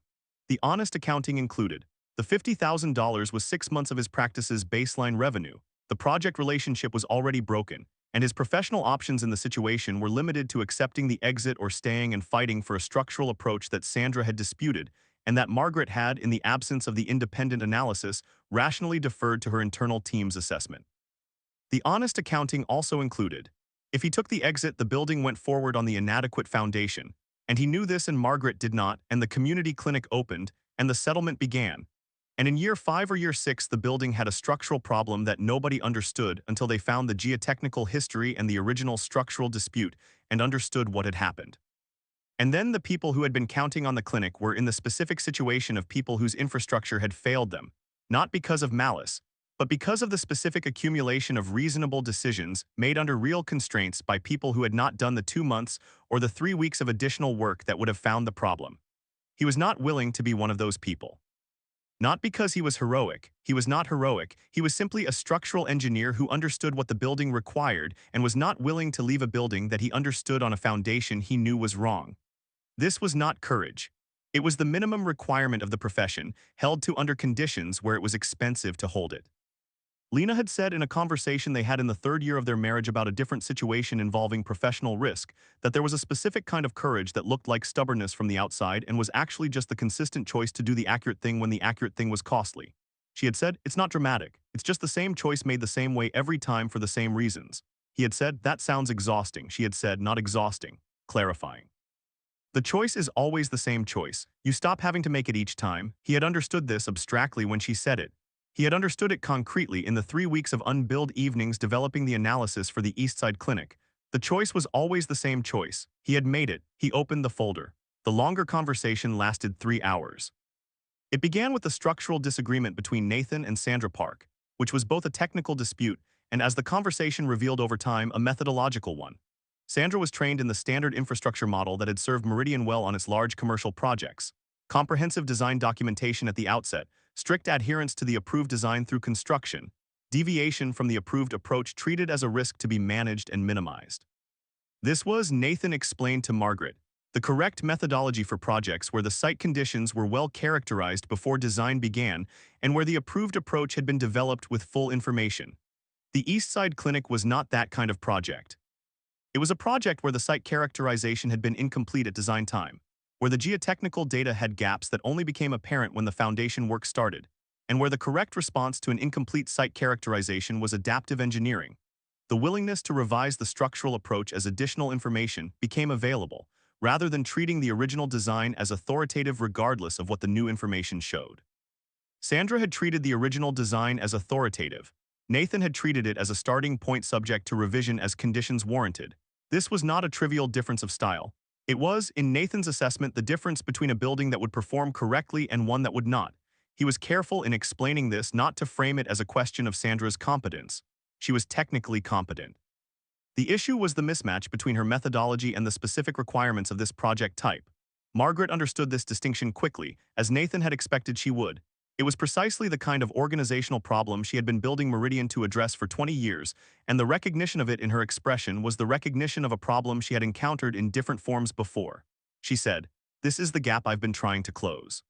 S1: The honest accounting included the $50,000 was 6 months of his practice's baseline revenue, the project relationship was already broken, and his professional options in the situation were limited to accepting the exit or staying and fighting for a structural approach that Sandra had disputed, and that Margaret had, in the absence of the independent analysis, rationally deferred to her internal team's assessment. The honest accounting also included, if he took the exit, the building went forward on the inadequate foundation, and he knew this and Margaret did not, and the community clinic opened, and the settlement began. And in year 5 or year 6, the building had a structural problem that nobody understood until they found the geotechnical history and the original structural dispute and understood what had happened. And then the people who had been counting on the clinic were in the specific situation of people whose infrastructure had failed them, not because of malice, but because of the specific accumulation of reasonable decisions made under real constraints by people who had not done the 2 months or the 3 weeks of additional work that would have found the problem. He was not willing to be one of those people. Not because he was heroic. He was not heroic. He was simply a structural engineer who understood what the building required and was not willing to leave a building that he understood on a foundation he knew was wrong. This was not courage. It was the minimum requirement of the profession, held to under conditions where it was expensive to hold it. Lena had said in a conversation they had in the 3rd year of their marriage about a different situation involving professional risk that there was a specific kind of courage that looked like stubbornness from the outside and was actually just the consistent choice to do the accurate thing when the accurate thing was costly. She had said, "It's not dramatic. It's just the same choice made the same way every time for the same reasons." He had said, "That sounds exhausting." She had said, "Not exhausting," clarifying. The choice is always the same choice. You stop having to make it each time. He had understood this abstractly when she said it. He had understood it concretely in the 3 weeks of unbilled evenings developing the analysis for the Eastside Clinic. The choice was always the same choice. He had made it. He opened the folder. The longer conversation lasted 3 hours. It began with a structural disagreement between Nathan and Sandra Park, which was both a technical dispute and, as the conversation revealed over time, a methodological one. Sandra was trained in the standard infrastructure model that had served Meridian well on its large commercial projects. Comprehensive design documentation at the outset, strict adherence to the approved design through construction, deviation from the approved approach treated as a risk to be managed and minimized. This was, Nathan explained to Margaret, the correct methodology for projects where the site conditions were well characterized before design began and where the approved approach had been developed with full information. The Eastside Clinic was not that kind of project. It was a project where the site characterization had been incomplete at design time, where the geotechnical data had gaps that only became apparent when the foundation work started, and where the correct response to an incomplete site characterization was adaptive engineering. The willingness to revise the structural approach as additional information became available, rather than treating the original design as authoritative regardless of what the new information showed. Sandra had treated the original design as authoritative. Nathan had treated it as a starting point subject to revision as conditions warranted. This was not a trivial difference of style. It was, in Nathan's assessment, the difference between a building that would perform correctly and one that would not. He was careful in explaining this not to frame it as a question of Sandra's competence. She was technically competent. The issue was the mismatch between her methodology and the specific requirements of this project type. Margaret understood this distinction quickly, as Nathan had expected she would. It was precisely the kind of organizational problem she had been building Meridian to address for 20 years, and the recognition of it in her expression was the recognition of a problem she had encountered in different forms before. She said, "This is the gap I've been trying to close."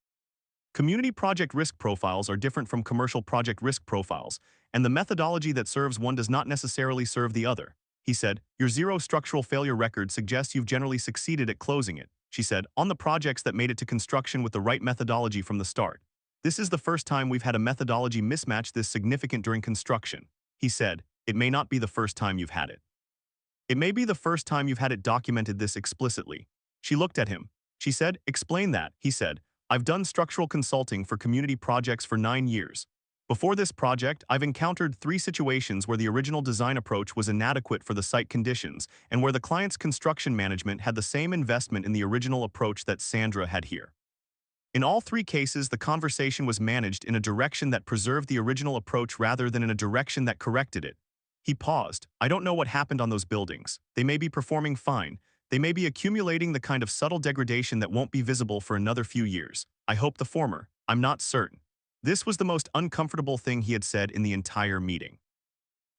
S1: Community project risk profiles are different from commercial project risk profiles, and the methodology that serves one does not necessarily serve the other. He said, "Your zero structural failure record suggests you've generally succeeded at closing it," she said, "on the projects that made it to construction with the right methodology from the start. This is the first time we've had a methodology mismatch this significant during construction." He said, "It may not be the first time you've had it. It may be the first time you've had it documented this explicitly." She looked at him. She said, "Explain that," he said. "I've done structural consulting for community projects for 9 years. Before this project, I've encountered 3 situations where the original design approach was inadequate for the site conditions and where the client's construction management had the same investment in the original approach that Sandra had here. In all 3 cases, the conversation was managed in a direction that preserved the original approach rather than in a direction that corrected it." He paused. "I don't know what happened on those buildings. They may be performing fine. They may be accumulating the kind of subtle degradation that won't be visible for another few years. I hope the former. I'm not certain." This was the most uncomfortable thing he had said in the entire meeting.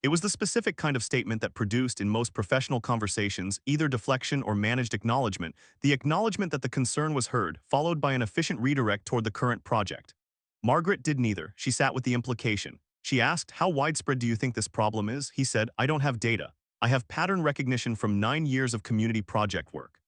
S1: It was the specific kind of statement that produced in most professional conversations either deflection or managed acknowledgement, the acknowledgement that the concern was heard, followed by an efficient redirect toward the current project. Margaret did neither. She sat with the implication. She asked, "How widespread do you think this problem is?" He said, "I don't have data. I have pattern recognition from 9 years of community project work."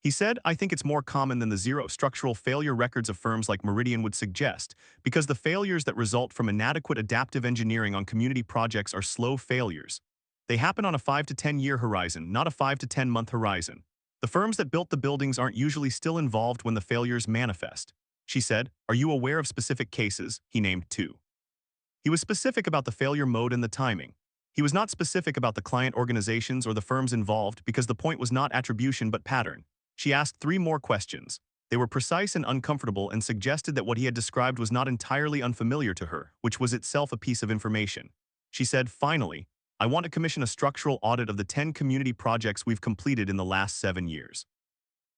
S1: He said, "I think it's more common than the zero structural failure records of firms like Meridian would suggest, because the failures that result from inadequate adaptive engineering on community projects are slow failures. They happen on a 5 to 10 year horizon, not a 5 to 10 month horizon. The firms that built the buildings aren't usually still involved when the failures manifest." She said, "Are you aware of specific cases?" He named 2. He was specific about the failure mode and the timing. He was not specific about the client organizations or the firms involved because the point was not attribution but pattern. She asked 3 more questions. They were precise and uncomfortable and suggested that what he had described was not entirely unfamiliar to her, which was itself a piece of information. She said, finally, I want to commission a structural audit of the 10 community projects we've completed in the last 7 years.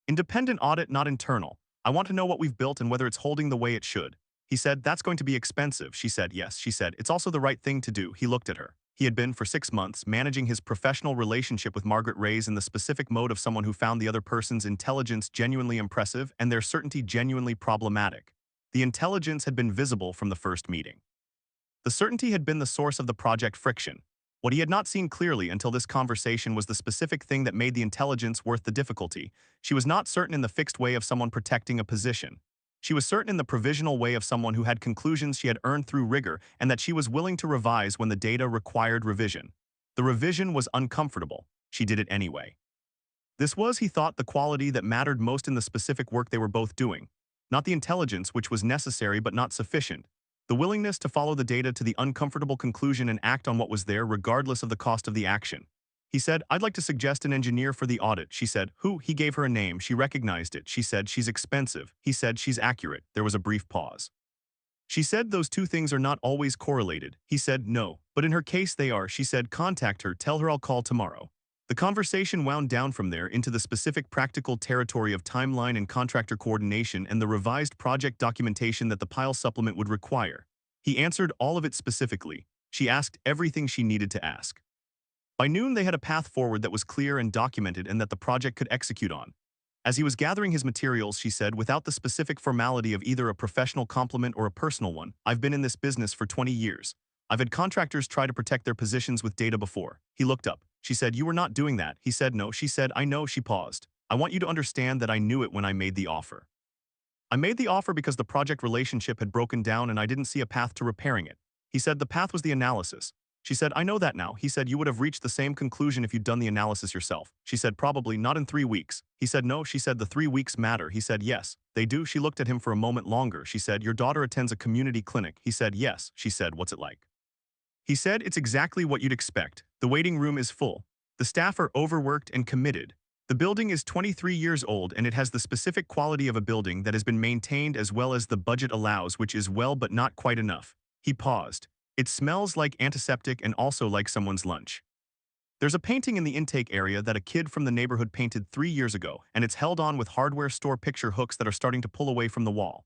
S1: Independent audit, not internal. I want to know what we've built and whether it's holding the way it should. He said, that's going to be expensive. She said, yes. She said, it's also the right thing to do. He looked at her. He had been, for 6 months, managing his professional relationship with Margaret Reyes in the specific mode of someone who found the other person's intelligence genuinely impressive and their certainty genuinely problematic. The intelligence had been visible from the first meeting. The certainty had been the source of the project friction. What he had not seen clearly until this conversation was the specific thing that made the intelligence worth the difficulty. She was not certain in the fixed way of someone protecting a position. She was certain in the provisional way of someone who had conclusions she had earned through rigor and that she was willing to revise when the data required revision. The revision was uncomfortable. She did it anyway. This was, he thought, the quality that mattered most in the specific work they were both doing. Not the intelligence, which was necessary but not sufficient. The willingness to follow the data to the uncomfortable conclusion and act on what was there regardless of the cost of the action. He said, I'd like to suggest an engineer for the audit. She said, who? He gave her a name. She recognized it. She said, she's expensive. He said, she's accurate. There was a brief pause. She said, those two things are not always correlated. He said, no, but in her case they are. She said, contact her. Tell her I'll call tomorrow. The conversation wound down from there into the specific practical territory of timeline and contractor coordination and the revised project documentation that the pile supplement would require. He answered all of it specifically. She asked everything she needed to ask. By noon, they had a path forward that was clear and documented and that the project could execute on. As he was gathering his materials, she said, without the specific formality of either a professional compliment or a personal one, I've been in this business for 20 years. I've had contractors try to protect their positions with data before. He looked up. She said, you were not doing that. He said, no. She said, I know. She paused. I want you to understand that I knew it when I made the offer. I made the offer because the project relationship had broken down and I didn't see a path to repairing it. He said, the path was the analysis. She said, I know that now. He said, you would have reached the same conclusion if you'd done the analysis yourself. She said, probably not in 3 weeks. He said, no. She said, the 3 weeks matter. He said, yes, they do. She looked at him for a moment longer. She said, your daughter attends a community clinic. He said, yes. She said, what's it like? He said, it's exactly what you'd expect. The waiting room is full. The staff are overworked and committed. The building is 23 years old and it has the specific quality of a building that has been maintained as well as the budget allows, which is well but not quite enough. He paused. It smells like antiseptic and also like someone's lunch. There's a painting in the intake area that a kid from the neighborhood painted 3 years ago, and it's held on with hardware store picture hooks that are starting to pull away from the wall.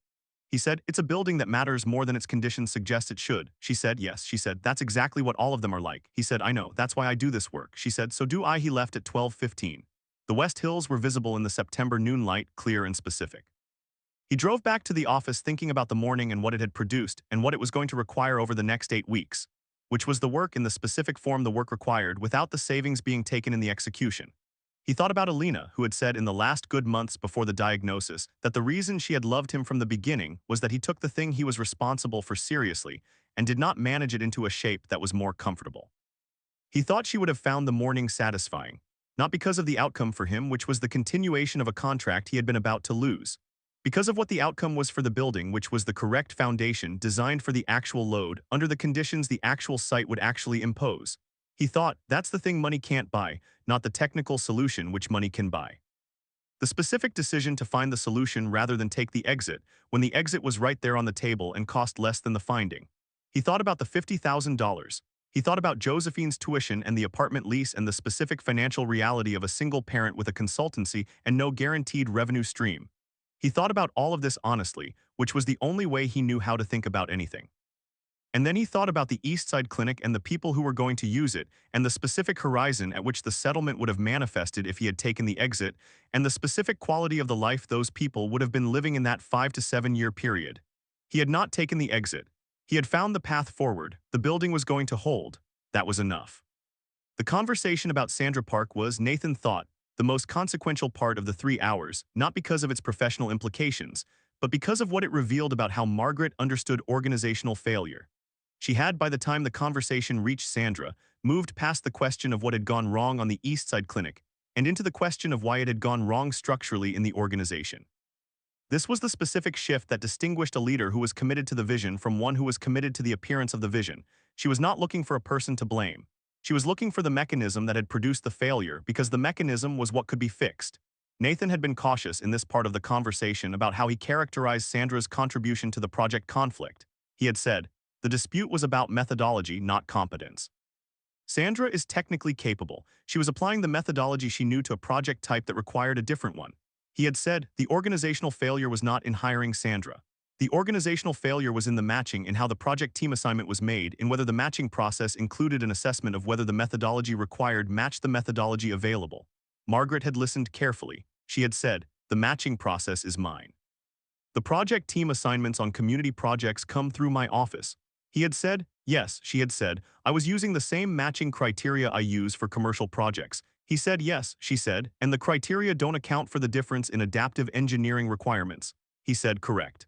S1: He said, it's a building that matters more than its condition suggests it should. She said, yes. She said, that's exactly what all of them are like. He said, I know, that's why I do this work. She said, so do I. He left at 12:15. The West Hills were visible in the September noon light, clear and specific. He drove back to the office thinking about the morning and what it had produced and what it was going to require over the next 8 weeks, which was the work in the specific form the work required without the savings being taken in the execution. He thought about Alina, who had said in the last good months before the diagnosis that the reason she had loved him from the beginning was that he took the thing he was responsible for seriously and did not manage it into a shape that was more comfortable. He thought she would have found the morning satisfying, not because of the outcome for him, which was the continuation of a contract he had been about to lose, because of what the outcome was for the building, which was the correct foundation designed for the actual load under the conditions the actual site would actually impose. He thought, that's the thing money can't buy, not the technical solution which money can buy. The specific decision to find the solution rather than take the exit, when the exit was right there on the table and cost less than the finding. He thought about the $50,000. He thought about Josephine's tuition and the apartment lease and the specific financial reality of a single parent with a consultancy and no guaranteed revenue stream. He thought about all of this honestly, which was the only way he knew how to think about anything. And then he thought about the Eastside Clinic and the people who were going to use it, and the specific horizon at which the settlement would have manifested if he had taken the exit, and the specific quality of the life those people would have been living in that 5 to 7 year period. He had not taken the exit. He had found the path forward. The building was going to hold. That was enough. The conversation about Sandra Park was, Nathan thought, the most consequential part of the 3 hours, not because of its professional implications, but because of what it revealed about how Margaret understood organizational failure. She had, by the time the conversation reached Sandra, moved past the question of what had gone wrong on the Eastside Clinic and into the question of why it had gone wrong structurally in the organization. This was the specific shift that distinguished a leader who was committed to the vision from one who was committed to the appearance of the vision. She was not looking for a person to blame. She was looking for the mechanism that had produced the failure because the mechanism was what could be fixed. Nathan had been cautious in this part of the conversation about how he characterized Sandra's contribution to the project conflict. He had said, "The dispute was about methodology, not competence. Sandra is technically capable. She was applying the methodology she knew to a project type that required a different one." He had said, "The organizational failure was not in hiring Sandra. The organizational failure was in the matching in how the project team assignment was made, in whether the matching process included an assessment of whether the methodology required matched the methodology available." Margaret had listened carefully. She had said, "The matching process is mine. The project team assignments on community projects come through my office." He had said, "Yes," she had said, "I was using the same matching criteria I use for commercial projects." He said, "Yes," she said, "and the criteria don't account for the difference in adaptive engineering requirements." He said, "Correct."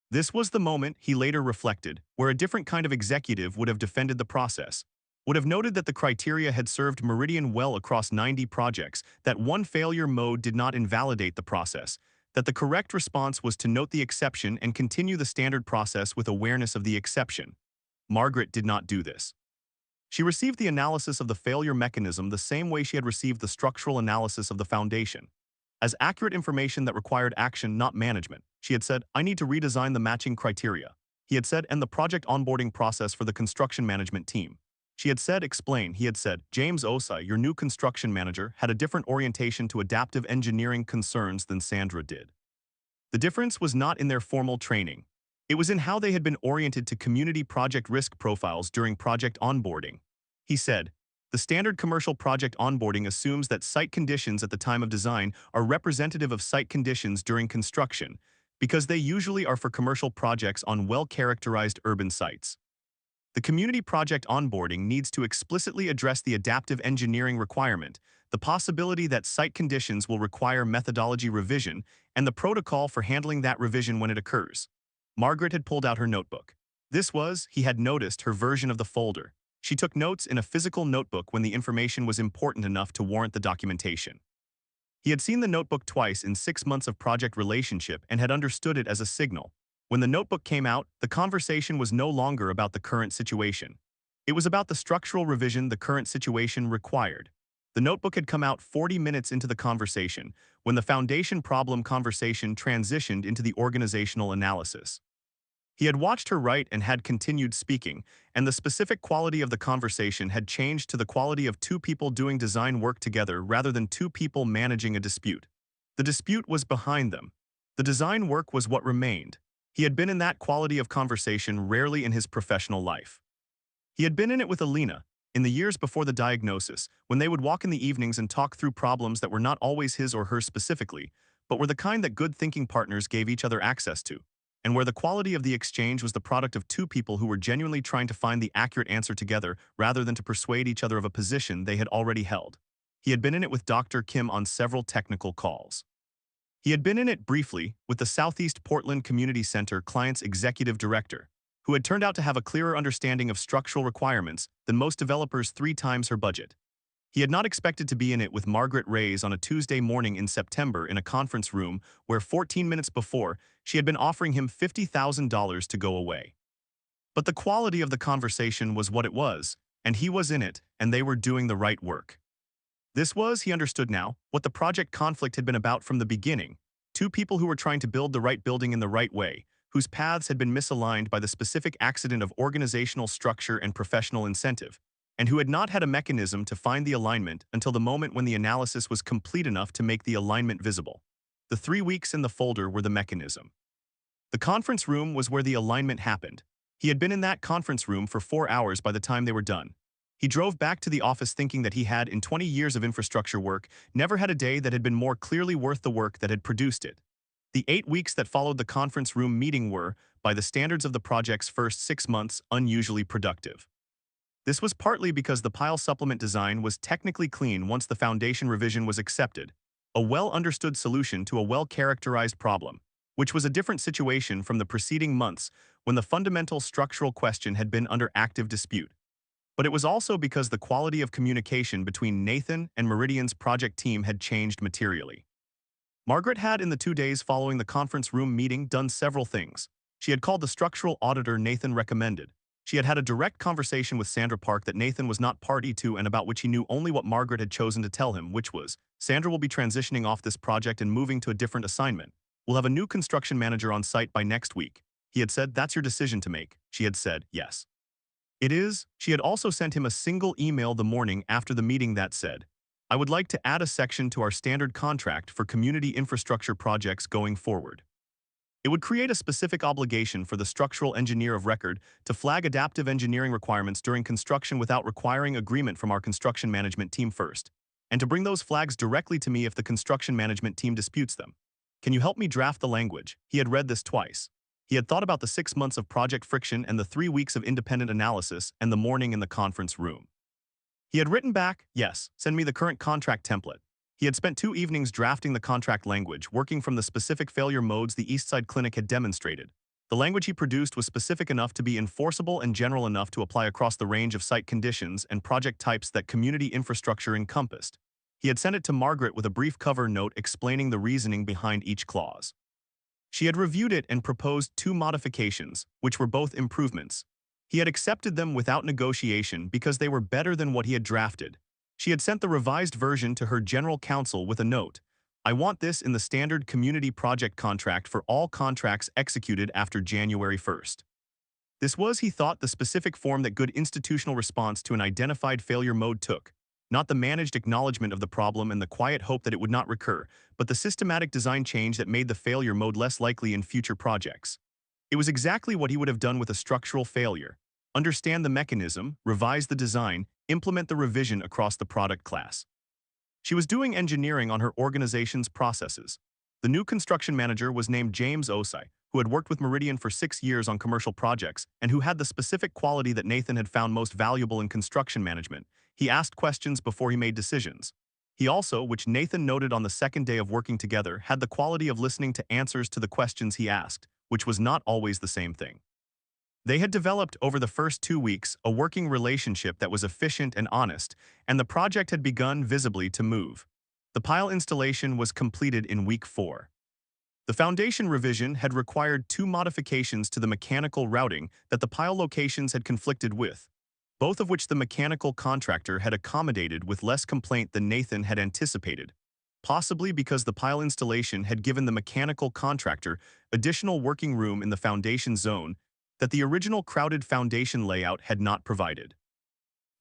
S1: This was the moment, he later reflected, where a different kind of executive would have defended the process, would have noted that the criteria had served Meridian well across 90 projects, that one failure mode did not invalidate the process, that the correct response was to note the exception and continue the standard process with awareness of the exception. Margaret did not do this. She received the analysis of the failure mechanism the same way she had received the structural analysis of the foundation, as accurate information that required action, not management. She had said, "I need to redesign the matching criteria." He had said, "and the project onboarding process for the construction management team." She had said, "Explain." He had said, "James Osai, your new construction manager, had a different orientation to adaptive engineering concerns than Sandra did. The difference was not in their formal training. It was in how they had been oriented to community project risk profiles during project onboarding." He said, "The standard commercial project onboarding assumes that site conditions at the time of design are representative of site conditions during construction, because they usually are for commercial projects on well-characterized urban sites. The community project onboarding needs to explicitly address the adaptive engineering requirement, the possibility that site conditions will require methodology revision, and the protocol for handling that revision when it occurs." Margaret had pulled out her notebook. This was, he had noticed, her version of the folder. She took notes in a physical notebook when the information was important enough to warrant the documentation. He had seen the notebook twice in 6 months of project relationship and had understood it as a signal. When the notebook came out, the conversation was no longer about the current situation. It was about the structural revision the current situation required. The notebook had come out 40 minutes into the conversation, when the foundation problem conversation transitioned into the organizational analysis. He had watched her write and had continued speaking, and the specific quality of the conversation had changed to the quality of two people doing design work together rather than two people managing a dispute. The dispute was behind them. The design work was what remained. He had been in that quality of conversation rarely in his professional life. He had been in it with Alina, in the years before the diagnosis, when they would walk in the evenings and talk through problems that were not always his or hers specifically, but were the kind that good thinking partners gave each other access to, and where the quality of the exchange was the product of two people who were genuinely trying to find the accurate answer together rather than to persuade each other of a position they had already held. He had been in it with Dr. Kim on several technical calls. He had been in it briefly with the Southeast Portland Community Center client's executive director, who had turned out to have a clearer understanding of structural requirements than most developers 3 times her budget. He had not expected to be in it with Margaret Reyes on a Tuesday morning in September in a conference room where 14 minutes before, she had been offering him $50,000 to go away. But the quality of the conversation was what it was, and he was in it, and they were doing the right work. This was, he understood now, what the project conflict had been about from the beginning. Two people who were trying to build the right building in the right way, whose paths had been misaligned by the specific accident of organizational structure and professional incentive, and who had not had a mechanism to find the alignment until the moment when the analysis was complete enough to make the alignment visible. The 3 weeks in the folder were the mechanism. The conference room was where the alignment happened. He had been in that conference room for 4 hours by the time they were done. He drove back to the office thinking that he had, in 20 years of infrastructure work, never had a day that had been more clearly worth the work that had produced it. The 8 weeks that followed the conference room meeting were, by the standards of the project's first 6 months, unusually productive. This was partly because the pile supplement design was technically clean once the foundation revision was accepted, a well-understood solution to a well-characterized problem, which was a different situation from the preceding months when the fundamental structural question had been under active dispute. But it was also because the quality of communication between Nathan and Meridian's project team had changed materially. Margaret had, in the 2 days following the conference room meeting, done several things. She had called the structural auditor Nathan recommended. She had had a direct conversation with Sandra Park that Nathan was not party to and about which he knew only what Margaret had chosen to tell him, which was, Sandra will be transitioning off this project and moving to a different assignment. We'll have a new construction manager on site by next week. He had said, that's your decision to make. She had said, yes. It is. She had also sent him a single email the morning after the meeting that said, I would like to add a section to our standard contract for community infrastructure projects going forward. It would create a specific obligation for the structural engineer of record to flag adaptive engineering requirements during construction without requiring agreement from our construction management team first, and to bring those flags directly to me if the construction management team disputes them. Can you help me draft the language? He had read this twice. He had thought about the 6 months of project friction and the 3 weeks of independent analysis and the morning in the conference room. He had written back, yes, send me the current contract template. He had spent 2 evenings drafting the contract language, working from the specific failure modes the Eastside Clinic had demonstrated. The language he produced was specific enough to be enforceable and general enough to apply across the range of site conditions and project types that community infrastructure encompassed. He had sent it to Margaret with a brief cover note explaining the reasoning behind each clause. She had reviewed it and proposed 2 modifications, which were both improvements. He had accepted them without negotiation because they were better than what he had drafted. She had sent the revised version to her general counsel with a note. I want this in the standard community project contract for all contracts executed after January 1st. This was, he thought, the specific form that good institutional response to an identified failure mode took. Not the managed acknowledgement of the problem and the quiet hope that it would not recur, but the systematic design change that made the failure mode less likely in future projects. It was exactly what he would have done with a structural failure. Understand the mechanism, revise the design, implement the revision across the product class. She was doing engineering on her organization's processes. The new construction manager was named James Osai, who had worked with Meridian for 6 years on commercial projects and who had the specific quality that Nathan had found most valuable in construction management. He asked questions before he made decisions. He also, which Nathan noted on the second day of working together, had the quality of listening to answers to the questions he asked, which was not always the same thing. They had developed over the first 2 weeks a working relationship that was efficient and honest, and the project had begun visibly to move. The pile installation was completed in week 4. The foundation revision had required 2 modifications to the mechanical routing that the pile locations had conflicted with, both of which the mechanical contractor had accommodated with less complaint than Nathan had anticipated, possibly because the pile installation had given the mechanical contractor additional working room in the foundation zone that the original crowded foundation layout had not provided.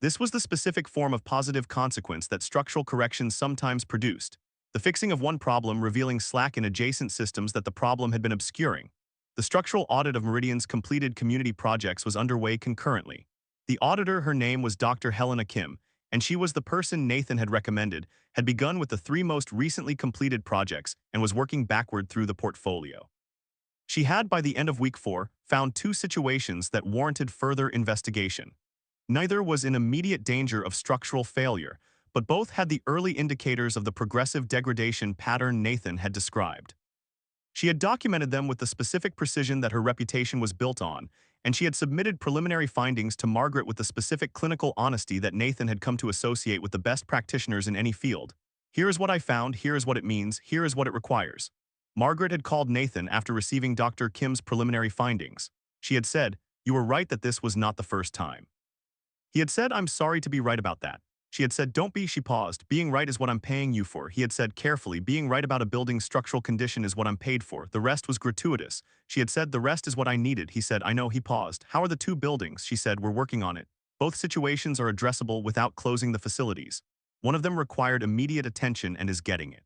S1: This was the specific form of positive consequence that structural corrections sometimes produced, the fixing of one problem revealing slack in adjacent systems that the problem had been obscuring. The structural audit of Meridian's completed community projects was underway concurrently. The auditor, her name was Dr. Helena Kim, and she was the person Nathan had recommended, had begun with the 3 most recently completed projects and was working backward through the portfolio. She had, by the end of week 4, found 2 situations that warranted further investigation. Neither was in immediate danger of structural failure, but both had the early indicators of the progressive degradation pattern Nathan had described. She had documented them with the specific precision that her reputation was built on, and she had submitted preliminary findings to Margaret with the specific clinical honesty that Nathan had come to associate with the best practitioners in any field. Here is what I found, here is what it means, here is what it requires. Margaret had called Nathan after receiving Dr. Kim's preliminary findings. She had said, you were right that this was not the first time. He had said, I'm sorry to be right about that. She had said, don't be, she paused. Being right is what I'm paying you for. He had said carefully, being right about a building's structural condition is what I'm paid for. The rest was gratuitous. She had said, the rest is what I needed. He said, I know. He paused. How are the 2 buildings? She said, we're working on it. Both situations are addressable without closing the facilities. One of them required immediate attention and is getting it.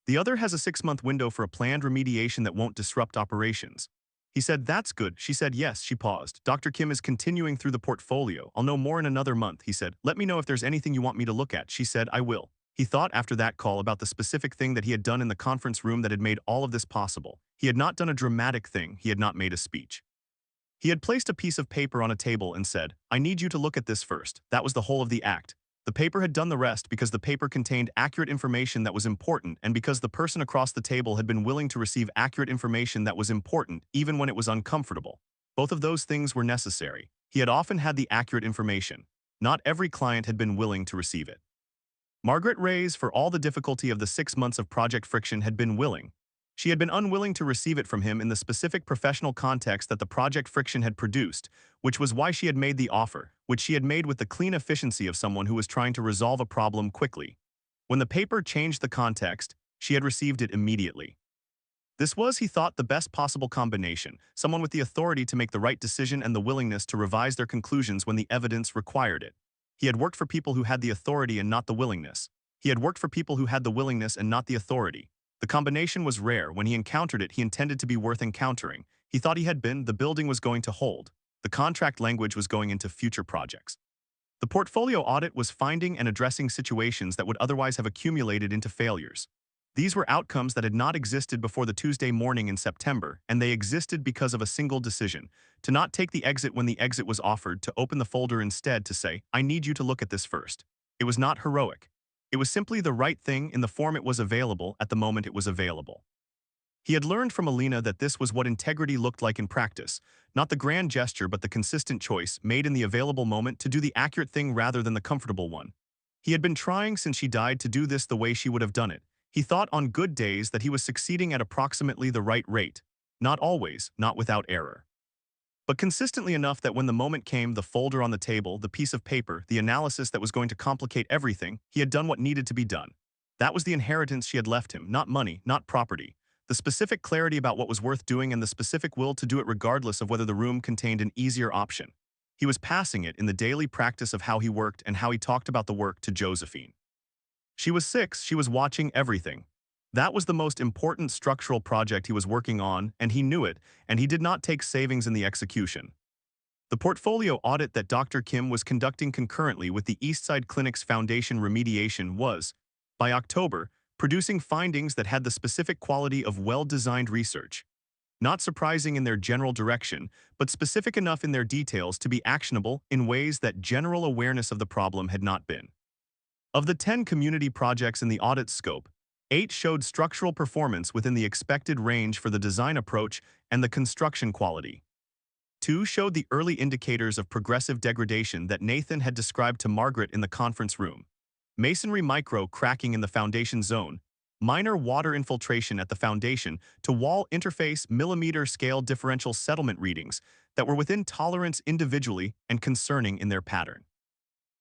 S1: The other has a 6-month window for a planned remediation that won't disrupt operations. He said, that's good. She said, yes. She paused. Dr. Kim is continuing through the portfolio. I'll know more in another month. He said, let me know if there's anything you want me to look at. She said, I will. He thought after that call about the specific thing that he had done in the conference room that had made all of this possible. He had not done a dramatic thing. He had not made a speech. He had placed a piece of paper on a table and said, I need you to look at this first. That was the whole of the act. The paper had done the rest because the paper contained accurate information that was important and because the person across the table had been willing to receive accurate information that was important even when it was uncomfortable. Both of those things were necessary. He had often had the accurate information. Not every client had been willing to receive it. Margaret Reyes, for all the difficulty of the 6 months of project friction, had been willing. She had been unwilling to receive it from him in the specific professional context that the project friction had produced, which was why she had made the offer, which she had made with the clean efficiency of someone who was trying to resolve a problem quickly. When the paper changed the context, she had received it immediately. This was, he thought, the best possible combination, someone with the authority to make the right decision and the willingness to revise their conclusions when the evidence required it. He had worked for people who had the authority and not the willingness. He had worked for people who had the willingness and not the authority. The combination was rare. When he encountered it, he intended to be worth encountering. He thought he had been, the building was going to hold. The contract language was going into future projects. The portfolio audit was finding and addressing situations that would otherwise have accumulated into failures. These were outcomes that had not existed before the Tuesday morning in September, and they existed because of a single decision: to not take the exit when the exit was offered, to open the folder instead, to say, "I need you to look at this first." It was not heroic. It was simply the right thing in the form it was available at the moment it was available. He had learned from Alina that this was what integrity looked like in practice, not the grand gesture but the consistent choice made in the available moment to do the accurate thing rather than the comfortable one. He had been trying since she died to do this the way she would have done it. He thought on good days that he was succeeding at approximately the right rate. Not always, not without error. But consistently enough that when the moment came, the folder on the table, the piece of paper, the analysis that was going to complicate everything, he had done what needed to be done. That was the inheritance she had left him, not money, not property. The specific clarity about what was worth doing and the specific will to do it regardless of whether the room contained an easier option. He was passing it in the daily practice of how he worked and how he talked about the work to Josephine. She was 6, she was watching everything. That was the most important structural project he was working on, and he knew it, and he did not take savings in the execution. The portfolio audit that Dr. Kim was conducting concurrently with the Eastside Clinic's foundation remediation was, by October, producing findings that had the specific quality of well-designed research. Not surprising in their general direction, but specific enough in their details to be actionable in ways that general awareness of the problem had not been. Of the 10 community projects in the audit scope, 8 showed structural performance within the expected range for the design approach and the construction quality. 2 showed the early indicators of progressive degradation that Nathan had described to Margaret in the conference room: masonry micro cracking in the foundation zone, minor water infiltration at the foundation to wall interface millimeter scale differential settlement readings that were within tolerance individually and concerning in their pattern.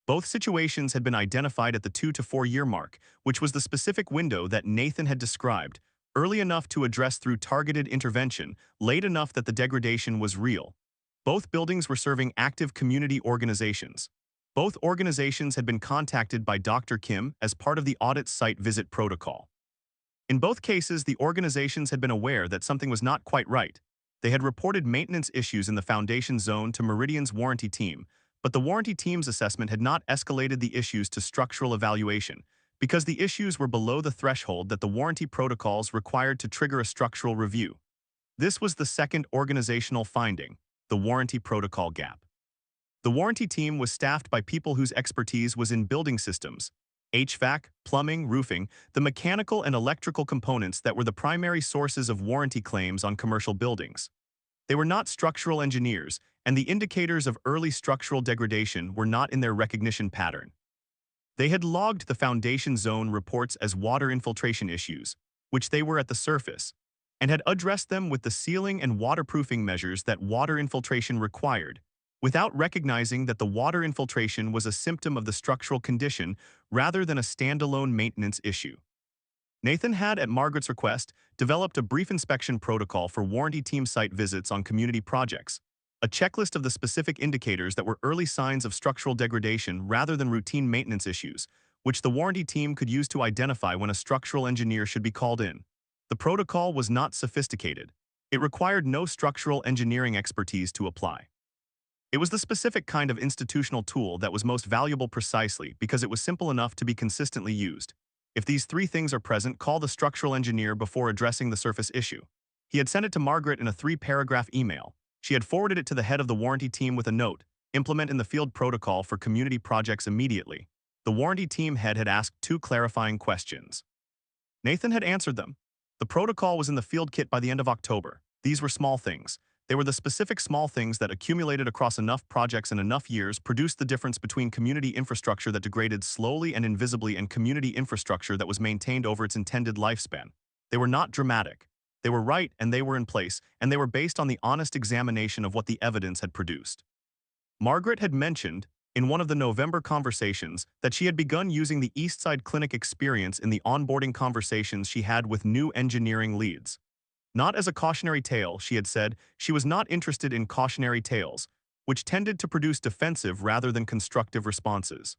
S1: Both situations had been identified at the 2 to 4 year mark, which was the specific window that Nathan had described, early enough to address through targeted intervention, late enough that the degradation was real. Both buildings were serving active community organizations. Both organizations had been contacted by Dr. Kim as part of the audit site visit protocol. In both cases, the organizations had been aware that something was not quite right. They had reported maintenance issues in the foundation zone to Meridian's warranty team, but the warranty team's assessment had not escalated the issues to structural evaluation because the issues were below the threshold that the warranty protocols required to trigger a structural review. This was the second organizational finding: the warranty protocol gap. The warranty team was staffed by people whose expertise was in building systems, HVAC, plumbing, roofing, the mechanical and electrical components that were the primary sources of warranty claims on commercial buildings. They were not structural engineers, and the indicators of early structural degradation were not in their recognition pattern. They had logged the foundation zone reports as water infiltration issues, which they were at the surface, and had addressed them with the sealing and waterproofing measures that water infiltration required, without recognizing that the water infiltration was a symptom of the structural condition rather than a standalone maintenance issue. Nathan had, at Margaret's request, developed a brief inspection protocol for warranty team site visits on community projects, a checklist of the specific indicators that were early signs of structural degradation rather than routine maintenance issues, which the warranty team could use to identify when a structural engineer should be called in. The protocol was not sophisticated. It required no structural engineering expertise to apply. It was the specific kind of institutional tool that was most valuable precisely because it was simple enough to be consistently used. If these 3 things are present, call the structural engineer before addressing the surface issue. He had sent it to Margaret in a 3-paragraph email. She had forwarded it to the head of the warranty team with a note: implement in the field protocol for community projects immediately. The warranty team head had asked 2 clarifying questions. Nathan had answered them. The protocol was in the field kit by the end of October. These were small things. They were the specific small things that accumulated across enough projects and enough years produced the difference between community infrastructure that degraded slowly and invisibly and community infrastructure that was maintained over its intended lifespan. They were not dramatic. They were right and they were in place, and they were based on the honest examination of what the evidence had produced. Margaret had mentioned, in one of the November conversations, that she had begun using the Eastside Clinic experience in the onboarding conversations she had with new engineering leads. Not as a cautionary tale, she had said, she was not interested in cautionary tales, which tended to produce defensive rather than constructive responses.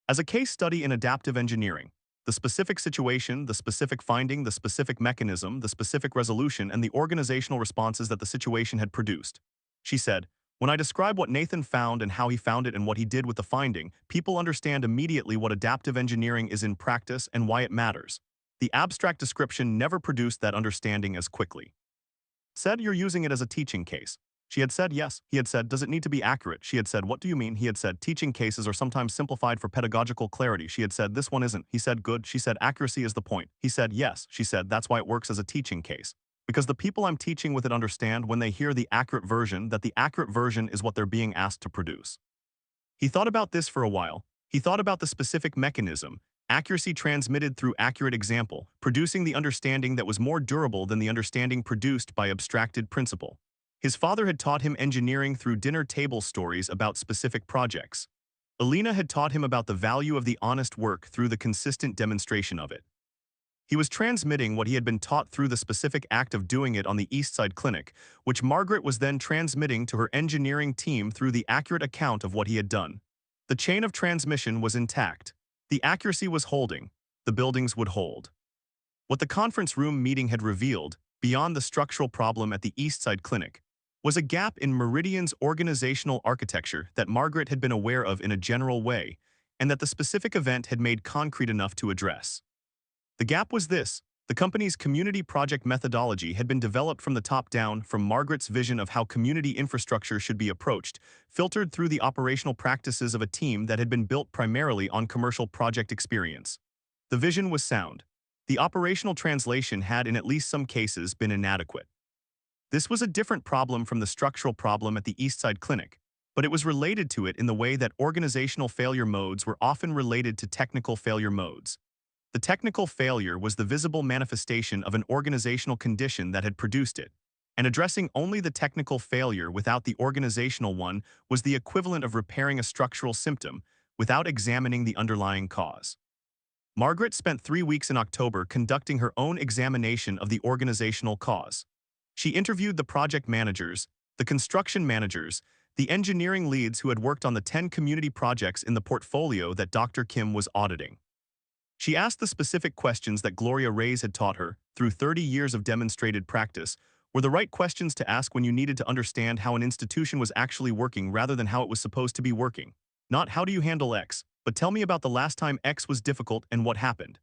S1: As a case study in adaptive engineering, the specific situation, the specific finding, the specific mechanism, the specific resolution, and the organizational responses that the situation had produced. She said, "When I describe what Nathan found and how he found it and what he did with the finding, people understand immediately what adaptive engineering is in practice and why it matters. The abstract description never produced that understanding as quickly." Said, "You're using it as a teaching case." She had said, "Yes." He had said, "Does it need to be accurate?" She had said, "What do you mean?" He had said, "Teaching cases are sometimes simplified for pedagogical clarity." She had said, "This one isn't." He said, "Good." She said, "Accuracy is the point." He said, "Yes." She said, "That's why it works as a teaching case. Because the people I'm teaching with it understand when they hear the accurate version that the accurate version is what they're being asked to produce." He thought about this for a while. He thought about the specific mechanism, accuracy transmitted through accurate example, producing the understanding that was more durable than the understanding produced by abstracted principle. His father had taught him engineering through dinner table stories about specific projects. Alina had taught him about the value of the honest work through the consistent demonstration of it. He was transmitting what he had been taught through the specific act of doing it on the Eastside Clinic, which Margaret was then transmitting to her engineering team through the accurate account of what he had done. The chain of transmission was intact. The accuracy was holding. The buildings would hold. What the conference room meeting had revealed, beyond the structural problem at the Eastside Clinic, was a gap in Meridian's organizational architecture that Margaret had been aware of in a general way, and that the specific event had made concrete enough to address. The gap was this: the company's community project methodology had been developed from the top down from Margaret's vision of how community infrastructure should be approached, filtered through the operational practices of a team that had been built primarily on commercial project experience. The vision was sound. The operational translation had in at least some cases been inadequate. This was a different problem from the structural problem at the Eastside Clinic, but it was related to it in the way that organizational failure modes were often related to technical failure modes. The technical failure was the visible manifestation of an organizational condition that had produced it, and addressing only the technical failure without the organizational one was the equivalent of repairing a structural symptom without examining the underlying cause. Margaret spent 3 weeks in October conducting her own examination of the organizational cause. She interviewed the project managers, the construction managers, the engineering leads who had worked on the 10 community projects in the portfolio that Dr. Kim was auditing. She asked the specific questions that Gloria Reyes had taught her, through 30 years of demonstrated practice, were the right questions to ask when you needed to understand how an institution was actually working rather than how it was supposed to be working. Not how do you handle X, but tell me about the last time X was difficult and what happened.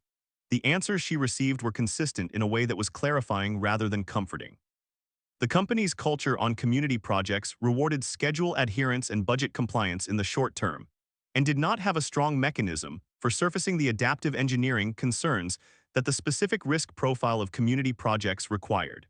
S1: The answers she received were consistent in a way that was clarifying rather than comforting. The company's culture on community projects rewarded schedule adherence and budget compliance in the short term, and did not have a strong mechanism for surfacing the adaptive engineering concerns that the specific risk profile of community projects required.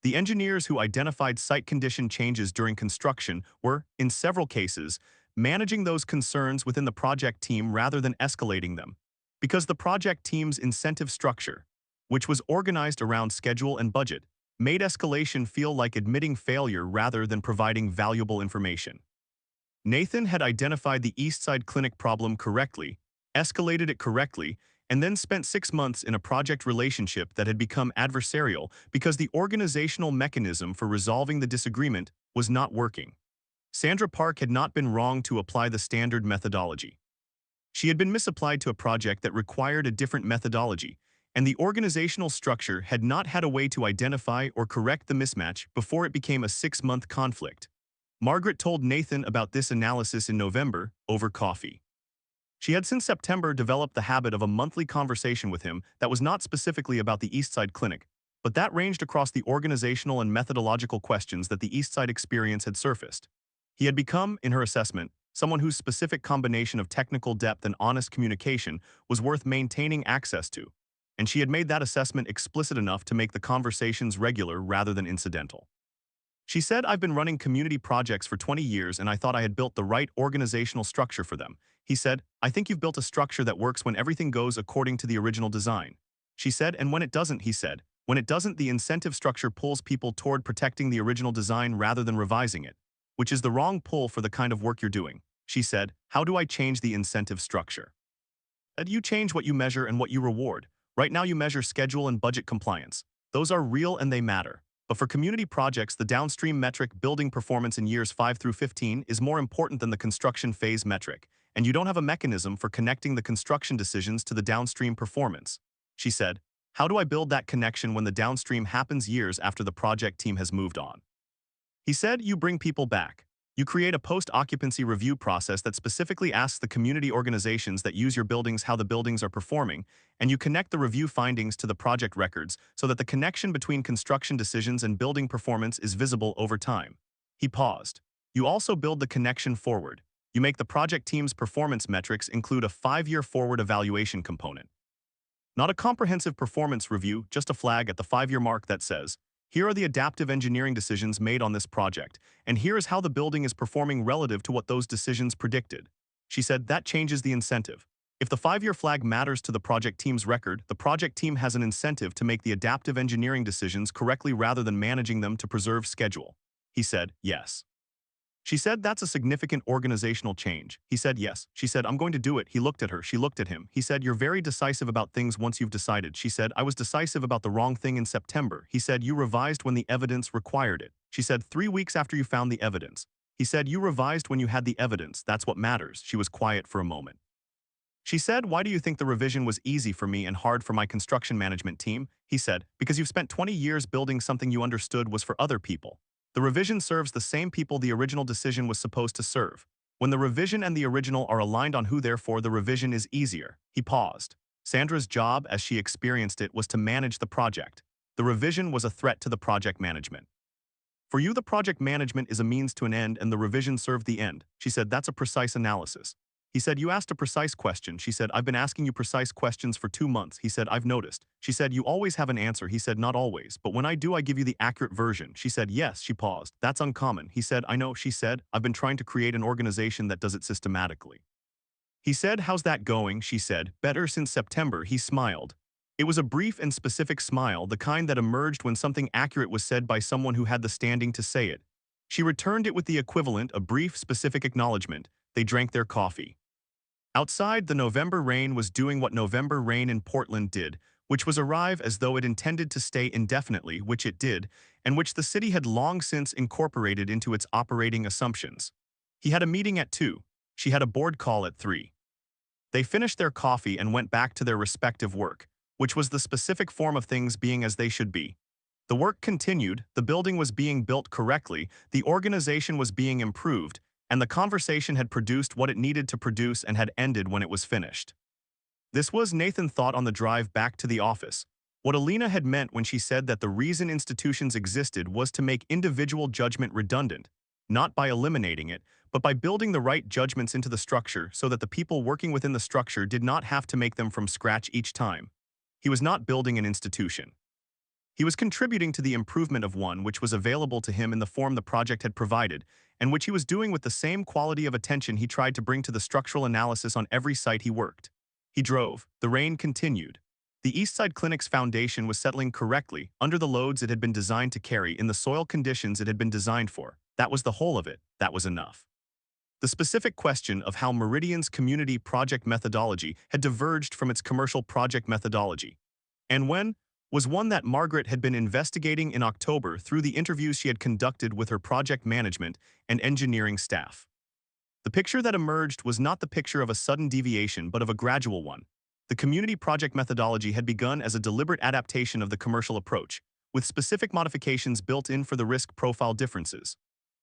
S1: The engineers who identified site condition changes during construction were, in several cases, managing those concerns within the project team rather than escalating them, because the project team's incentive structure, which was organized around schedule and budget, made escalation feel like admitting failure rather than providing valuable information. Nathan had identified the Eastside Clinic problem correctly, escalated it correctly, and then spent 6 months in a project relationship that had become adversarial because the organizational mechanism for resolving the disagreement was not working. Sandra Park had not been wrong to apply the standard methodology. She had been misapplied to a project that required a different methodology, and the organizational structure had not had a way to identify or correct the mismatch before it became a 6-month conflict. Margaret told Nathan about this analysis in November, over coffee. She had since September developed the habit of a monthly conversation with him that was not specifically about the Eastside Clinic, but that ranged across the organizational and methodological questions that the Eastside experience had surfaced. He had become, in her assessment, someone whose specific combination of technical depth and honest communication was worth maintaining access to, and she had made that assessment explicit enough to make the conversations regular rather than incidental. She said, "I've been running community projects for 20 years and I thought I had built the right organizational structure for them." He said, "I think you've built a structure that works when everything goes according to the original design." She said, "And when it doesn't," he said, "when it doesn't, the incentive structure pulls people toward protecting the original design rather than revising it." which is the wrong pull for the kind of work you're doing. She said, how do I change the incentive structure? You change what you measure and what you reward. Right now you measure schedule and budget compliance. Those are real and they matter. But for community projects, the downstream metric, building performance in years 5 through 15, is more important than the construction phase metric, and you don't have a mechanism for connecting the construction decisions to the downstream performance. She said, how do I build that connection when the downstream happens years after the project team has moved on? He said, you bring people back. You create a post-occupancy review process that specifically asks the community organizations that use your buildings how the buildings are performing, and you connect the review findings to the project records so that the connection between construction decisions and building performance is visible over time. He paused. You also build the connection forward. You make the project team's performance metrics include a 5-year forward evaluation component. Not a comprehensive performance review, just a flag at the 5-year mark that says, here are the adaptive engineering decisions made on this project, and here is how the building is performing relative to what those decisions predicted. She said that changes the incentive. If the 5-year flag matters to the project team's record, the project team has an incentive to make the adaptive engineering decisions correctly rather than managing them to preserve schedule. He said, yes. She said, that's a significant organizational change. He said, yes. She said, I'm going to do it. He looked at her. She looked at him. He said, you're very decisive about things once you've decided. She said, I was decisive about the wrong thing in September. He said, you revised when the evidence required it. She said, 3 weeks after you found the evidence. He said, you revised when you had the evidence. That's what matters. She was quiet for a moment. She said, why do you think the revision was easy for me and hard for my construction management team? He said, because you've spent 20 years building something you understood was for other people. The revision serves the same people the original decision was supposed to serve. When the revision and the original are aligned on who, therefore, the revision is easier. He paused. Sandra's job, as she experienced it, was to manage the project. The revision was a threat to the project management. For you, the project management is a means to an end and the revision served the end. She said, that's a precise analysis. He said, you asked a precise question. She said, I've been asking you precise questions for 2 months. He said, I've noticed. She said, you always have an answer. He said, not always, but when I do, I give you the accurate version. She said, yes. She paused. That's uncommon. He said, I know. She said, I've been trying to create an organization that does it systematically. He said, how's that going? She said, better since September. He smiled. It was a brief and specific smile, the kind that emerged when something accurate was said by someone who had the standing to say it. She returned it with the equivalent, a brief, specific acknowledgement. They drank their coffee. Outside, the November rain was doing what November rain in Portland did, which was arrive as though it intended to stay indefinitely, which it did, and which the city had long since incorporated into its operating assumptions. He had a meeting at 2. She had a board call at 3. They finished their coffee and went back to their respective work, which was the specific form of things being as they should be. The work continued, the building was being built correctly, the organization was being improved, and the conversation had produced what it needed to produce and had ended when it was finished. This was, Nathan thought on the drive back to the office, what Alina had meant when she said that the reason institutions existed was to make individual judgment redundant, not by eliminating it, but by building the right judgments into the structure so that the people working within the structure did not have to make them from scratch each time. He was not building an institution. He was contributing to the improvement of one which was available to him in the form the project had provided, and which he was doing with the same quality of attention he tried to bring to the structural analysis on every site he worked. He drove. The rain continued. The Eastside Clinic's foundation was settling correctly, under the loads it had been designed to carry, in the soil conditions it had been designed for. That was the whole of it. That was enough. The specific question of how Meridian's community project methodology had diverged from its commercial project methodology, and when, was one that Margaret had been investigating in October through the interviews she had conducted with her project management and engineering staff. The picture that emerged was not the picture of a sudden deviation but of a gradual one. The community project methodology had begun as a deliberate adaptation of the commercial approach, with specific modifications built in for the risk profile differences.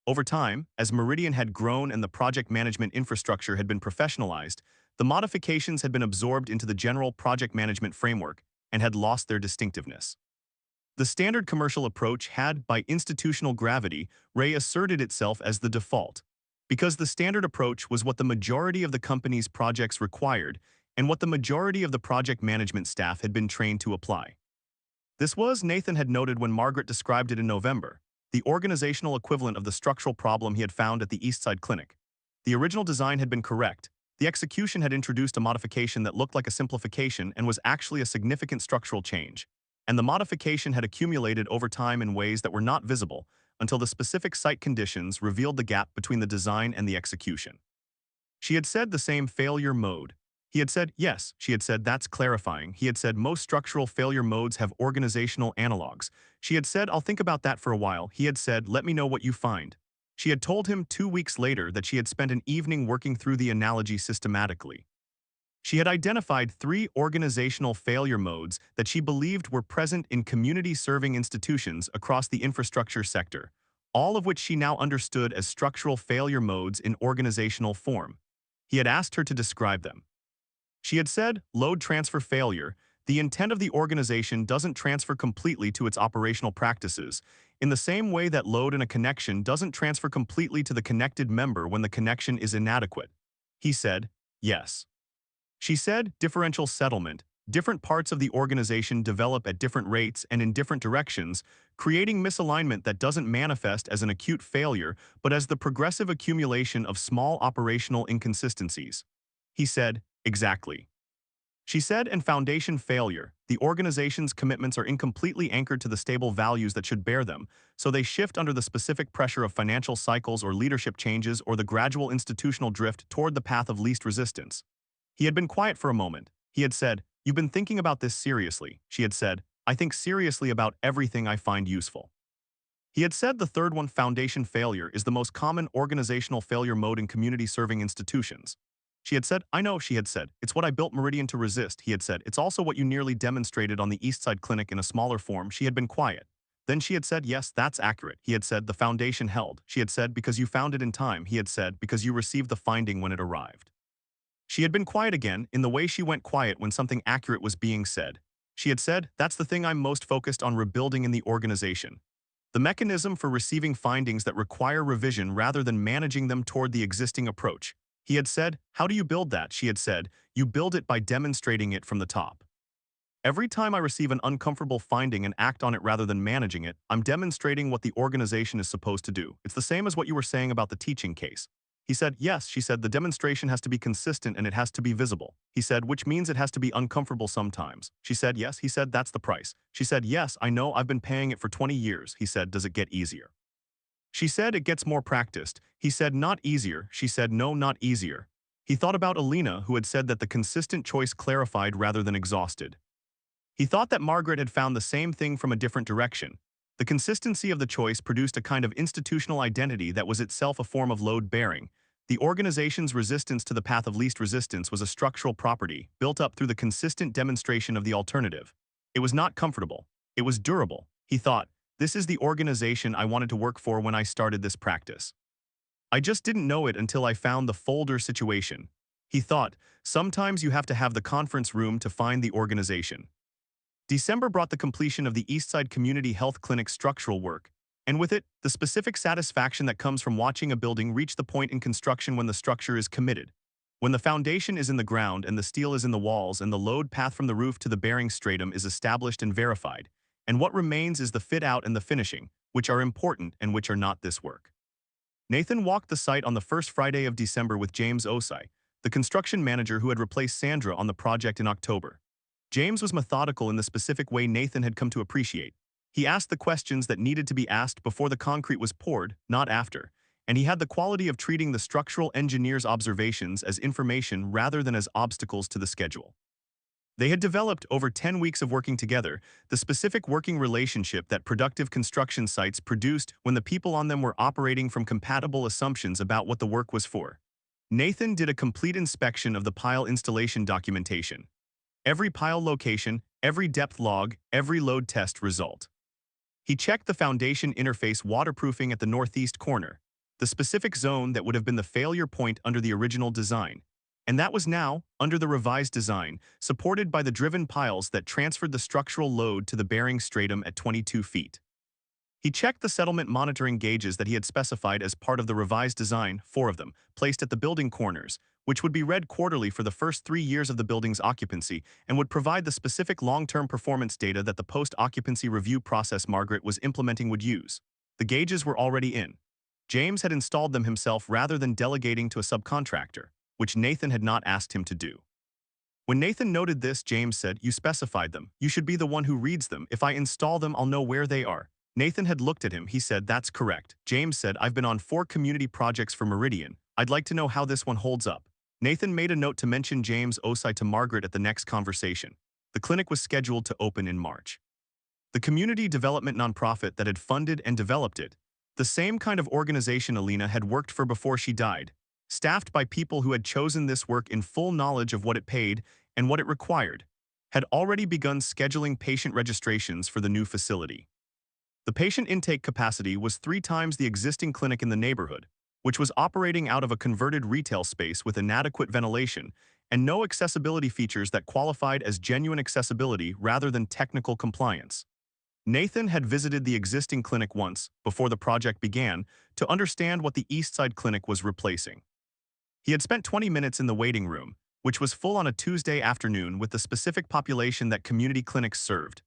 S1: Over time, as Meridian had grown and the project management infrastructure had been professionalized, the modifications had been absorbed into the general project management framework and had lost their distinctiveness. The standard commercial approach had, by institutional gravity, reasserted itself as the default, because the standard approach was what the majority of the company's projects required and what the majority of the project management staff had been trained to apply. This was, Nathan had noted when Margaret described it in November, the organizational equivalent of the structural problem he had found at the Eastside Clinic. The original design had been correct. The execution had introduced a modification that looked like a simplification and was actually a significant structural change. And the modification had accumulated over time in ways that were not visible, until the specific site conditions revealed the gap between the design and the execution. She had said the same failure mode. He had said, yes. She had said, that's clarifying. He had said, most structural failure modes have organizational analogs. She had said, I'll think about that for a while. He had said, let me know what you find. She had told him 2 weeks later that she had spent an evening working through the analogy systematically. She had identified 3 organizational failure modes that she believed were present in community-serving institutions across the infrastructure sector, all of which she now understood as structural failure modes in organizational form. He had asked her to describe them. She had said, load transfer failure, the intent of the organization doesn't transfer completely to its operational practices, in the same way that load in a connection doesn't transfer completely to the connected member when the connection is inadequate. He said, yes. She said, differential settlement, different parts of the organization develop at different rates and in different directions, creating misalignment that doesn't manifest as an acute failure but as the progressive accumulation of small operational inconsistencies. He said, exactly. She said, and foundation failure, the organization's commitments are incompletely anchored to the stable values that should bear them, so they shift under the specific pressure of financial cycles or leadership changes or the gradual institutional drift toward the path of least resistance. He had been quiet for a moment. He had said, you've been thinking about this seriously. She had said, I think seriously about everything I find useful. He had said the third one, foundation failure, is the most common organizational failure mode in community-serving institutions. She had said, I know, she had said, it's what I built Meridian to resist. He had said, it's also what you nearly demonstrated on the Eastside Clinic in a smaller form. She had been quiet. Then she had said, yes, that's accurate. He had said, the foundation held. She had said, because you found it in time. He had said, because you received the finding when it arrived. She had been quiet again, in the way she went quiet when something accurate was being said. She had said, that's the thing I'm most focused on rebuilding in the organization. The mechanism for receiving findings that require revision rather than managing them toward the existing approach. He had said, how do you build that? She had said, you build it by demonstrating it from the top. Every time I receive an uncomfortable finding and act on it rather than managing it, I'm demonstrating what the organization is supposed to do. It's the same as what you were saying about the teaching case. He said, yes, she said, the demonstration has to be consistent and it has to be visible. He said, which means it has to be uncomfortable sometimes. She said, yes. He said, that's the price. She said, yes, I know, I've been paying it for 20 years. He said, does it get easier? She said, it gets more practiced. He said, not easier. She said, no, not easier. He thought about Alina, who had said that the consistent choice clarified rather than exhausted. He thought that Margaret had found the same thing from a different direction. The consistency of the choice produced a kind of institutional identity that was itself a form of load-bearing. The organization's resistance to the path of least resistance was a structural property, built up through the consistent demonstration of the alternative. It was not comfortable. It was durable. He thought, this is the organization I wanted to work for when I started this practice. I just didn't know it until I found the folder situation. He thought, sometimes you have to have the conference room to find the organization. December brought the completion of the Eastside Community Health Clinic structural work, and with it, the specific satisfaction that comes from watching a building reach the point in construction when the structure is committed. When the foundation is in the ground and the steel is in the walls and the load path from the roof to the bearing stratum is established and verified, and what remains is the fit-out and the finishing, which are important and which are not this work. Nathan walked the site on the first Friday of December with James Osai, the construction manager who had replaced Sandra on the project in October. James was methodical in the specific way Nathan had come to appreciate. He asked the questions that needed to be asked before the concrete was poured, not after, and he had the quality of treating the structural engineer's observations as information rather than as obstacles to the schedule. They had developed, over 10 weeks of working together, the specific working relationship that productive construction sites produced when the people on them were operating from compatible assumptions about what the work was for. Nathan did a complete inspection of the pile installation documentation. Every pile location, every depth log, every load test result. He checked the foundation interface waterproofing at the northeast corner, the specific zone that would have been the failure point under the original design, and that was now, under the revised design, supported by the driven piles that transferred the structural load to the bearing stratum at 22 feet. He checked the settlement monitoring gauges that he had specified as part of the revised design, 4 of them, placed at the building corners, which would be read quarterly for the first 3 years of the building's occupancy and would provide the specific long-term performance data that the post-occupancy review process Margaret was implementing would use. The gauges were already in. James had installed them himself rather than delegating to a subcontractor, which Nathan had not asked him to do. When Nathan noted this, James said, you specified them. You should be the one who reads them. If I install them, I'll know where they are. Nathan had looked at him. He said, "That's correct." James said, "I've been on 4 community projects for Meridian. I'd like to know how this one holds up." Nathan made a note to mention James' OSI to Margaret at the next conversation. The clinic was scheduled to open in March. The community development nonprofit that had funded and developed it, the same kind of organization Alina had worked for before she died, staffed by people who had chosen this work in full knowledge of what it paid and what it required, had already begun scheduling patient registrations for the new facility. The patient intake capacity was 3 times the existing clinic in the neighborhood, which was operating out of a converted retail space with inadequate ventilation and no accessibility features that qualified as genuine accessibility rather than technical compliance. Nathan had visited the existing clinic once, before the project began, to understand what the Eastside Clinic was replacing. He had spent 20 minutes in the waiting room, which was full on a Tuesday afternoon with the specific population that community clinics served.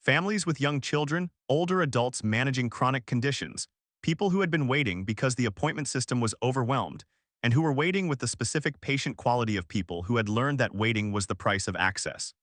S1: Families with young children, older adults managing chronic conditions, people who had been waiting because the appointment system was overwhelmed, and who were waiting with the specific patient quality of people who had learned that waiting was the price of access.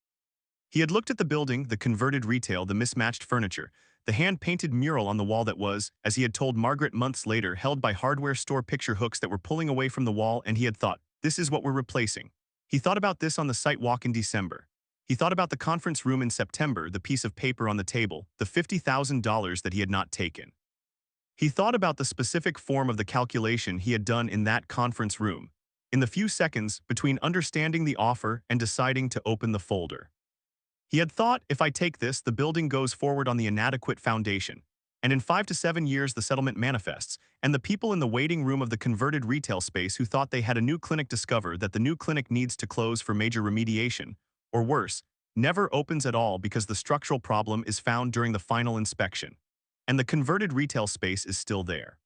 S1: He had looked at the building, the converted retail, the mismatched furniture, the hand-painted mural on the wall that was, as he had told Margaret months later, held by hardware store picture hooks that were pulling away from the wall, and he had thought, this is what we're replacing. He thought about this on the site walk in December. He thought about the conference room in September, the piece of paper on the table, the $50,000 that he had not taken. He thought about the specific form of the calculation he had done in that conference room, in the few seconds between understanding the offer and deciding to open the folder. He had thought, if I take this, the building goes forward on the inadequate foundation, and in 5 to 7 years the settlement manifests, and the people in the waiting room of the converted retail space who thought they had a new clinic discover that the new clinic needs to close for major remediation, or worse, never opens at all because the structural problem is found during the final inspection, and the converted retail space is still there.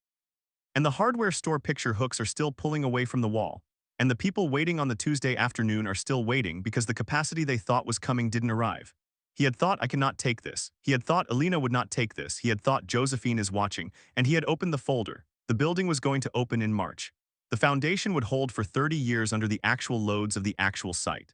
S1: And the hardware store picture hooks are still pulling away from the wall, and the people waiting on the Tuesday afternoon are still waiting because the capacity they thought was coming didn't arrive. He had thought, I cannot take this. He had thought Alina would not take this. He had thought Josephine is watching, and he had opened the folder. The building was going to open in March. The foundation would hold for 30 years under the actual loads of the actual site.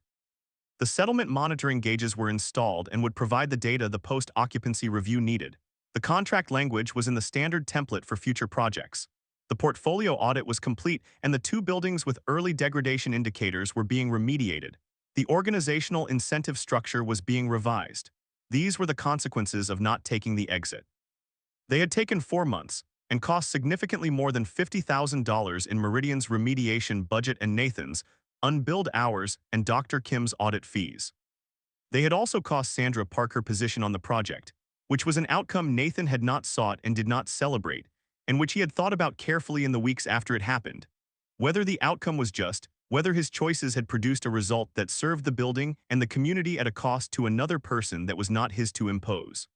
S1: The settlement monitoring gauges were installed and would provide the data the post-occupancy review needed. The contract language was in the standard template for future projects. The portfolio audit was complete, and the 2 buildings with early degradation indicators were being remediated. The organizational incentive structure was being revised. These were the consequences of not taking the exit. They had taken 4 months and cost significantly more than $50,000 in Meridian's remediation budget and Nathan's unbilled hours and Dr. Kim's audit fees. They had also cost Sandra Park her position on the project, which was an outcome Nathan had not sought and did not celebrate, and which he had thought about carefully in the weeks after it happened. Whether the outcome was just, whether his choices had produced a result that served the building and the community at a cost to another person that was not his to impose.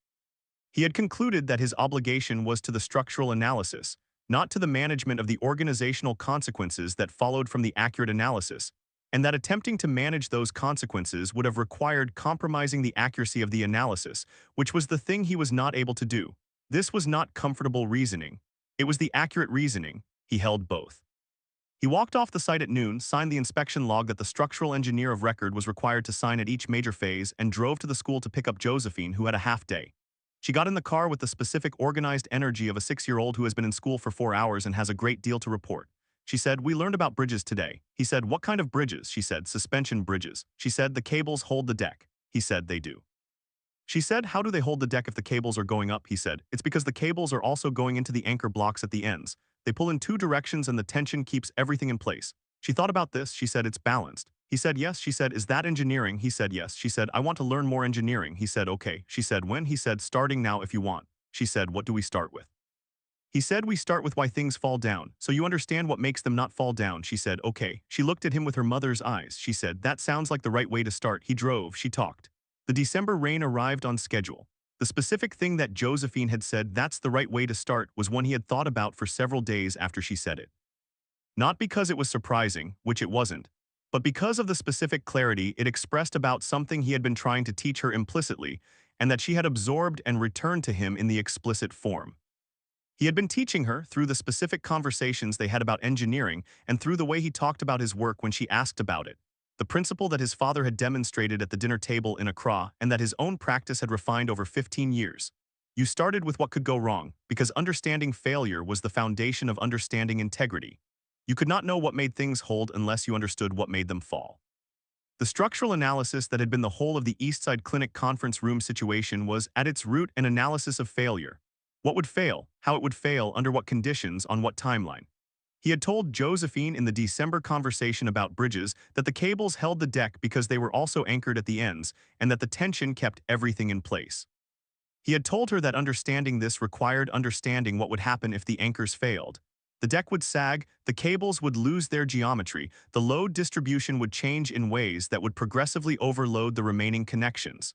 S1: He had concluded that his obligation was to the structural analysis, not to the management of the organizational consequences that followed from the accurate analysis, and that attempting to manage those consequences would have required compromising the accuracy of the analysis, which was the thing he was not able to do. This was not comfortable reasoning. It was the accurate reasoning. He held both. He walked off the site at noon, signed the inspection log that the structural engineer of record was required to sign at each major phase, and drove to the school to pick up Josephine, who had a half day. She got in the car with the specific organized energy of a 6-year-old who has been in school for 4 hours and has a great deal to report. She said, "We learned about bridges today." He said, "What kind of bridges?" She said, "Suspension bridges." She said, "The cables hold the deck." He said, "They do." She said, "How do they hold the deck if the cables are going up?" He said, "It's because the cables are also going into the anchor blocks at the ends. They pull in 2 directions and the tension keeps everything in place." She thought about this. She said, "It's balanced." He said, "Yes." She said, "Is that engineering?" He said, "Yes." She said, "I want to learn more engineering." He said, "Okay." She said, "When?" He said, "Starting now if you want." She said, "What do we start with?" He said, "We start with why things fall down, so you understand what makes them not fall down." She said, "Okay." She looked at him with her mother's eyes. She said, "That sounds like the right way to start." He drove. She talked. The December rain arrived on schedule. The specific thing that Josephine had said, "That's the right way to start," was one he had thought about for several days after she said it. Not because it was surprising, which it wasn't, but because of the specific clarity it expressed about something he had been trying to teach her implicitly, and that she had absorbed and returned to him in the explicit form. He had been teaching her through the specific conversations they had about engineering and through the way he talked about his work when she asked about it. The principle that his father had demonstrated at the dinner table in Accra and that his own practice had refined over 15 years. You started with what could go wrong, because understanding failure was the foundation of understanding integrity. You could not know what made things hold unless you understood what made them fall. The structural analysis that had been the whole of the Eastside Clinic conference room situation was, at its root, an analysis of failure. What would fail, how it would fail, under what conditions, on what timeline. He had told Josephine in the December conversation about bridges that the cables held the deck because they were also anchored at the ends, and that the tension kept everything in place. He had told her that understanding this required understanding what would happen if the anchors failed. The deck would sag, the cables would lose their geometry, the load distribution would change in ways that would progressively overload the remaining connections.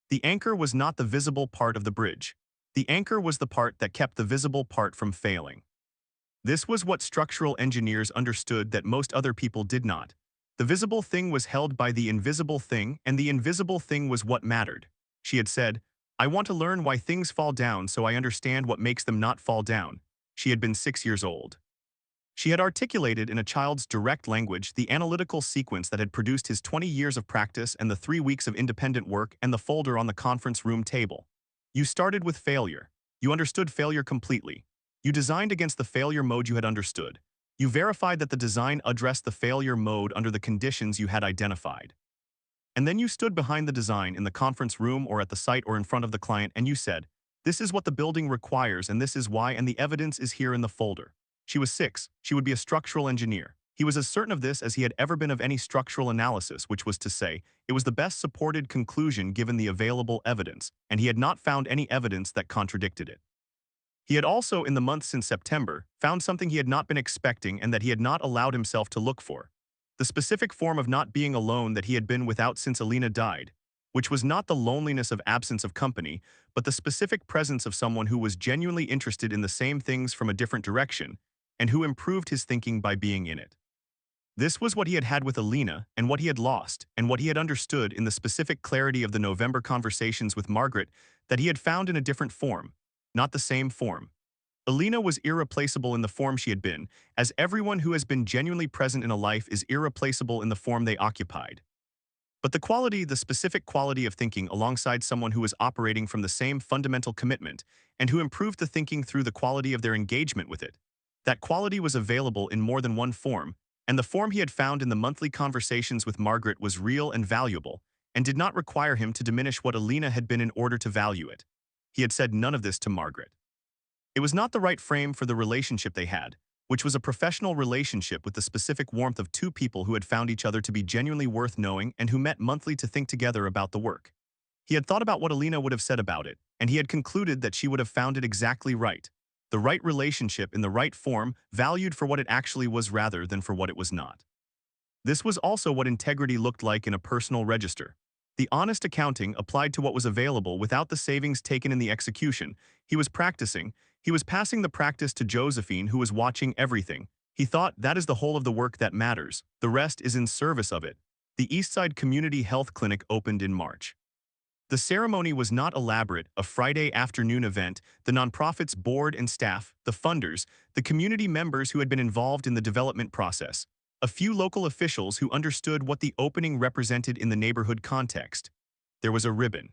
S1: The anchor was not the visible part of the bridge. The anchor was the part that kept the visible part from failing. This was what structural engineers understood that most other people did not. The visible thing was held by the invisible thing, and the invisible thing was what mattered. She had said, "I want to learn why things fall down so I understand what makes them not fall down." She had been 6 years old. She had articulated in a child's direct language the analytical sequence that had produced his 20 years of practice and the 3 weeks of independent work and the folder on the conference room table. You started with failure. You understood failure completely. You designed against the failure mode you had understood. You verified that the design addressed the failure mode under the conditions you had identified. And then you stood behind the design in the conference room or at the site or in front of the client and you said, "This is what the building requires and this is why, and the evidence is here in the folder." She was 6. She would be a structural engineer. He was as certain of this as he had ever been of any structural analysis, which was to say, it was the best supported conclusion given the available evidence, and he had not found any evidence that contradicted it. He had also, in the months since September, found something he had not been expecting and that he had not allowed himself to look for. The specific form of not being alone that he had been without since Alina died, which was not the loneliness of absence of company, but the specific presence of someone who was genuinely interested in the same things from a different direction, and who improved his thinking by being in it. This was what he had had with Alina, and what he had lost, and what he had understood in the specific clarity of the November conversations with Margaret that he had found in a different form, not the same form. Alina was irreplaceable in the form she had been, as everyone who has been genuinely present in a life is irreplaceable in the form they occupied. But the specific quality of thinking alongside someone who was operating from the same fundamental commitment, and who improved the thinking through the quality of their engagement with it, that quality was available in more than one form, and the form he had found in the monthly conversations with Margaret was real and valuable, and did not require him to diminish what Alina had been in order to value it. He had said none of this to Margaret. It was not the right frame for the relationship they had, which was a professional relationship with the specific warmth of two people who had found each other to be genuinely worth knowing and who met monthly to think together about the work. He had thought about what Alina would have said about it, and he had concluded that she would have found it exactly right. The right relationship in the right form, valued for what it actually was rather than for what it was not. This was also what integrity looked like in a personal register. The honest accounting applied to what was available without the savings taken in the execution. He was practicing. He was passing the practice to Josephine, who was watching everything. He thought that is the whole of the work that matters. The rest is in service of it. The Eastside Community Health Clinic opened in March. The ceremony was not elaborate, a Friday afternoon event. The nonprofit's board and staff, the funders, the community members who had been involved in the development process, a few local officials who understood what the opening represented in the neighborhood context. There was a ribbon.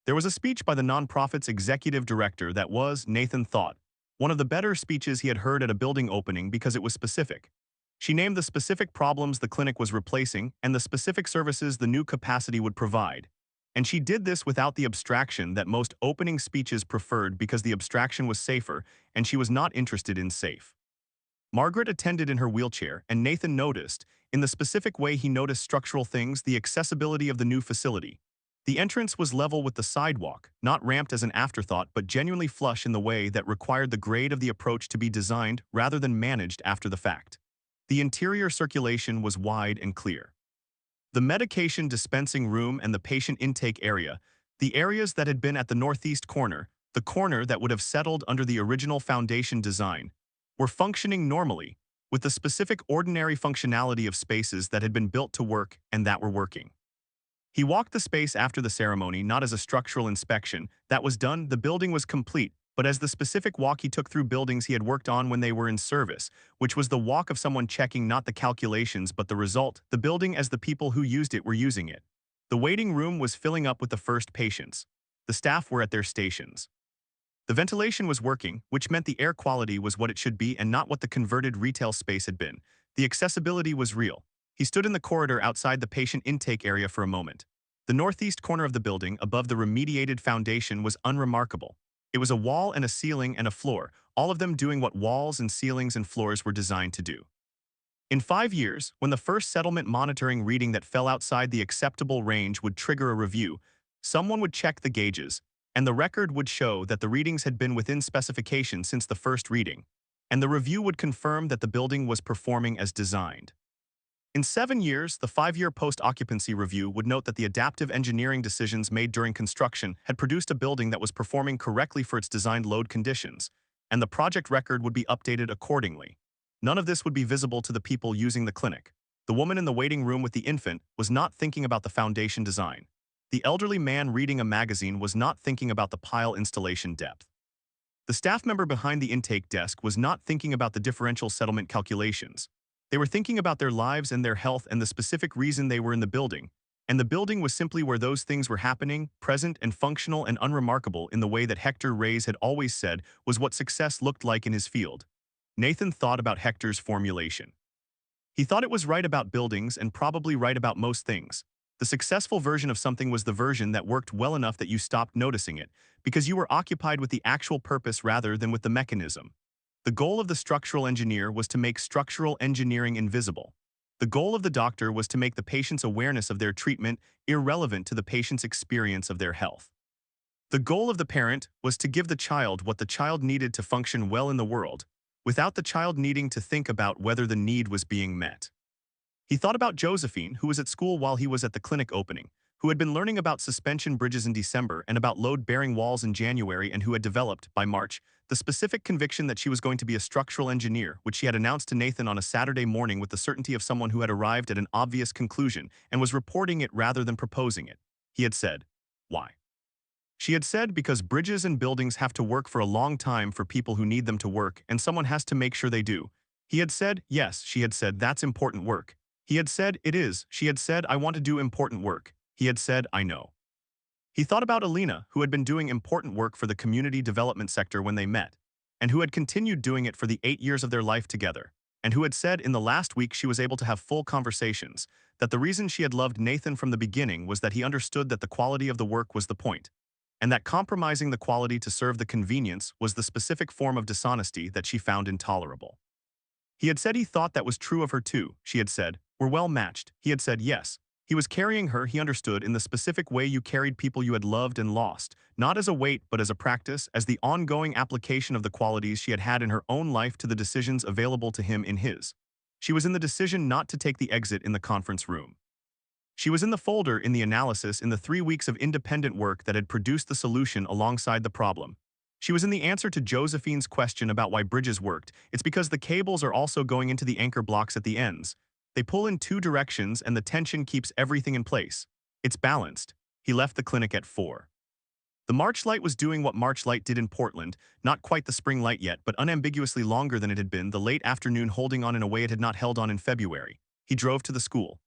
S1: There was a speech by the nonprofit's executive director that was, Nathan thought, one of the better speeches he had heard at a building opening because it was specific. She named the specific problems the clinic was replacing and the specific services the new capacity would provide. And she did this without the abstraction that most opening speeches preferred because the abstraction was safer and she was not interested in safe. Margaret attended in her wheelchair, and Nathan noticed, in the specific way he noticed structural things, the accessibility of the new facility. The entrance was level with the sidewalk, not ramped as an afterthought but genuinely flush in the way that required the grade of the approach to be designed rather than managed after the fact. The interior circulation was wide and clear. The medication dispensing room and the patient intake area, the areas that had been at the northeast corner, the corner that would have settled under the original foundation design, were functioning normally, with the specific ordinary functionality of spaces that had been built to work and that were working. He walked the space after the ceremony not as a structural inspection. That was done, the building was complete, but as the specific walk he took through buildings he had worked on when they were in service, which was the walk of someone checking not the calculations but the result, the building as the people who used it were using it. The waiting room was filling up with the first patients. The staff were at their stations. The ventilation was working, which meant the air quality was what it should be and not what the converted retail space had been. The accessibility was real. He stood in the corridor outside the patient intake area for a moment. The northeast corner of the building, above the remediated foundation, was unremarkable. It was a wall and a ceiling and a floor, all of them doing what walls and ceilings and floors were designed to do. In 5 years, when the first settlement monitoring reading that fell outside the acceptable range would trigger a review, someone would check the gauges, and the record would show that the readings had been within specification since the first reading, and the review would confirm that the building was performing as designed. In 7 years, the 5-year post-occupancy review would note that the adaptive engineering decisions made during construction had produced a building that was performing correctly for its designed load conditions, and the project record would be updated accordingly. None of this would be visible to the people using the clinic. The woman in the waiting room with the infant was not thinking about the foundation design. The elderly man reading a magazine was not thinking about the pile installation depth. The staff member behind the intake desk was not thinking about the differential settlement calculations. They were thinking about their lives and their health and the specific reason they were in the building, and the building was simply where those things were happening, present and functional and unremarkable in the way that Hector Reyes had always said was what success looked like in his field. Nathan thought about Hector's formulation. He thought it was right about buildings and probably right about most things. The successful version of something was the version that worked well enough that you stopped noticing it, because you were occupied with the actual purpose rather than with the mechanism. The goal of the structural engineer was to make structural engineering invisible. The goal of the doctor was to make the patient's awareness of their treatment irrelevant to the patient's experience of their health. The goal of the parent was to give the child what the child needed to function well in the world, without the child needing to think about whether the need was being met. He thought about Josephine, who was at school while he was at the clinic opening, who had been learning about suspension bridges in December and about load-bearing walls in January, and who had developed, by March, the specific conviction that she was going to be a structural engineer, which she had announced to Nathan on a Saturday morning with the certainty of someone who had arrived at an obvious conclusion and was reporting it rather than proposing it. He had said, "Why?" She had said, "Because bridges and buildings have to work for a long time for people who need them to work, and someone has to make sure they do." He had said, "Yes." She had said, "That's important work." He had said, "It is." She had said, "I want to do important work." He had said, "I know." He thought about Alina, who had been doing important work for the community development sector when they met, and who had continued doing it for the 8 years of their life together, and who had said in the last week she was able to have full conversations, that the reason she had loved Nathan from the beginning was that he understood that the quality of the work was the point, and that compromising the quality to serve the convenience was the specific form of dishonesty that she found intolerable. He had said he thought that was true of her too. She had said, "We're well matched." He had said, "Yes." He was carrying her, he understood, in the specific way you carried people you had loved and lost, not as a weight but as a practice, as the ongoing application of the qualities she had had in her own life to the decisions available to him in his. She was in the decision not to take the exit in the conference room. She was in the folder in the analysis in the 3 weeks of independent work that had produced the solution alongside the problem. She was in the answer to Josephine's question about why bridges worked. It's because the cables are also going into the anchor blocks at the ends. They pull in 2 directions and the tension keeps everything in place. It's balanced. He left the clinic at 4. The March light was doing what March light did in Portland, not quite the spring light yet, but unambiguously longer than it had been, the late afternoon holding on in a way it had not held on in February. He drove to the school.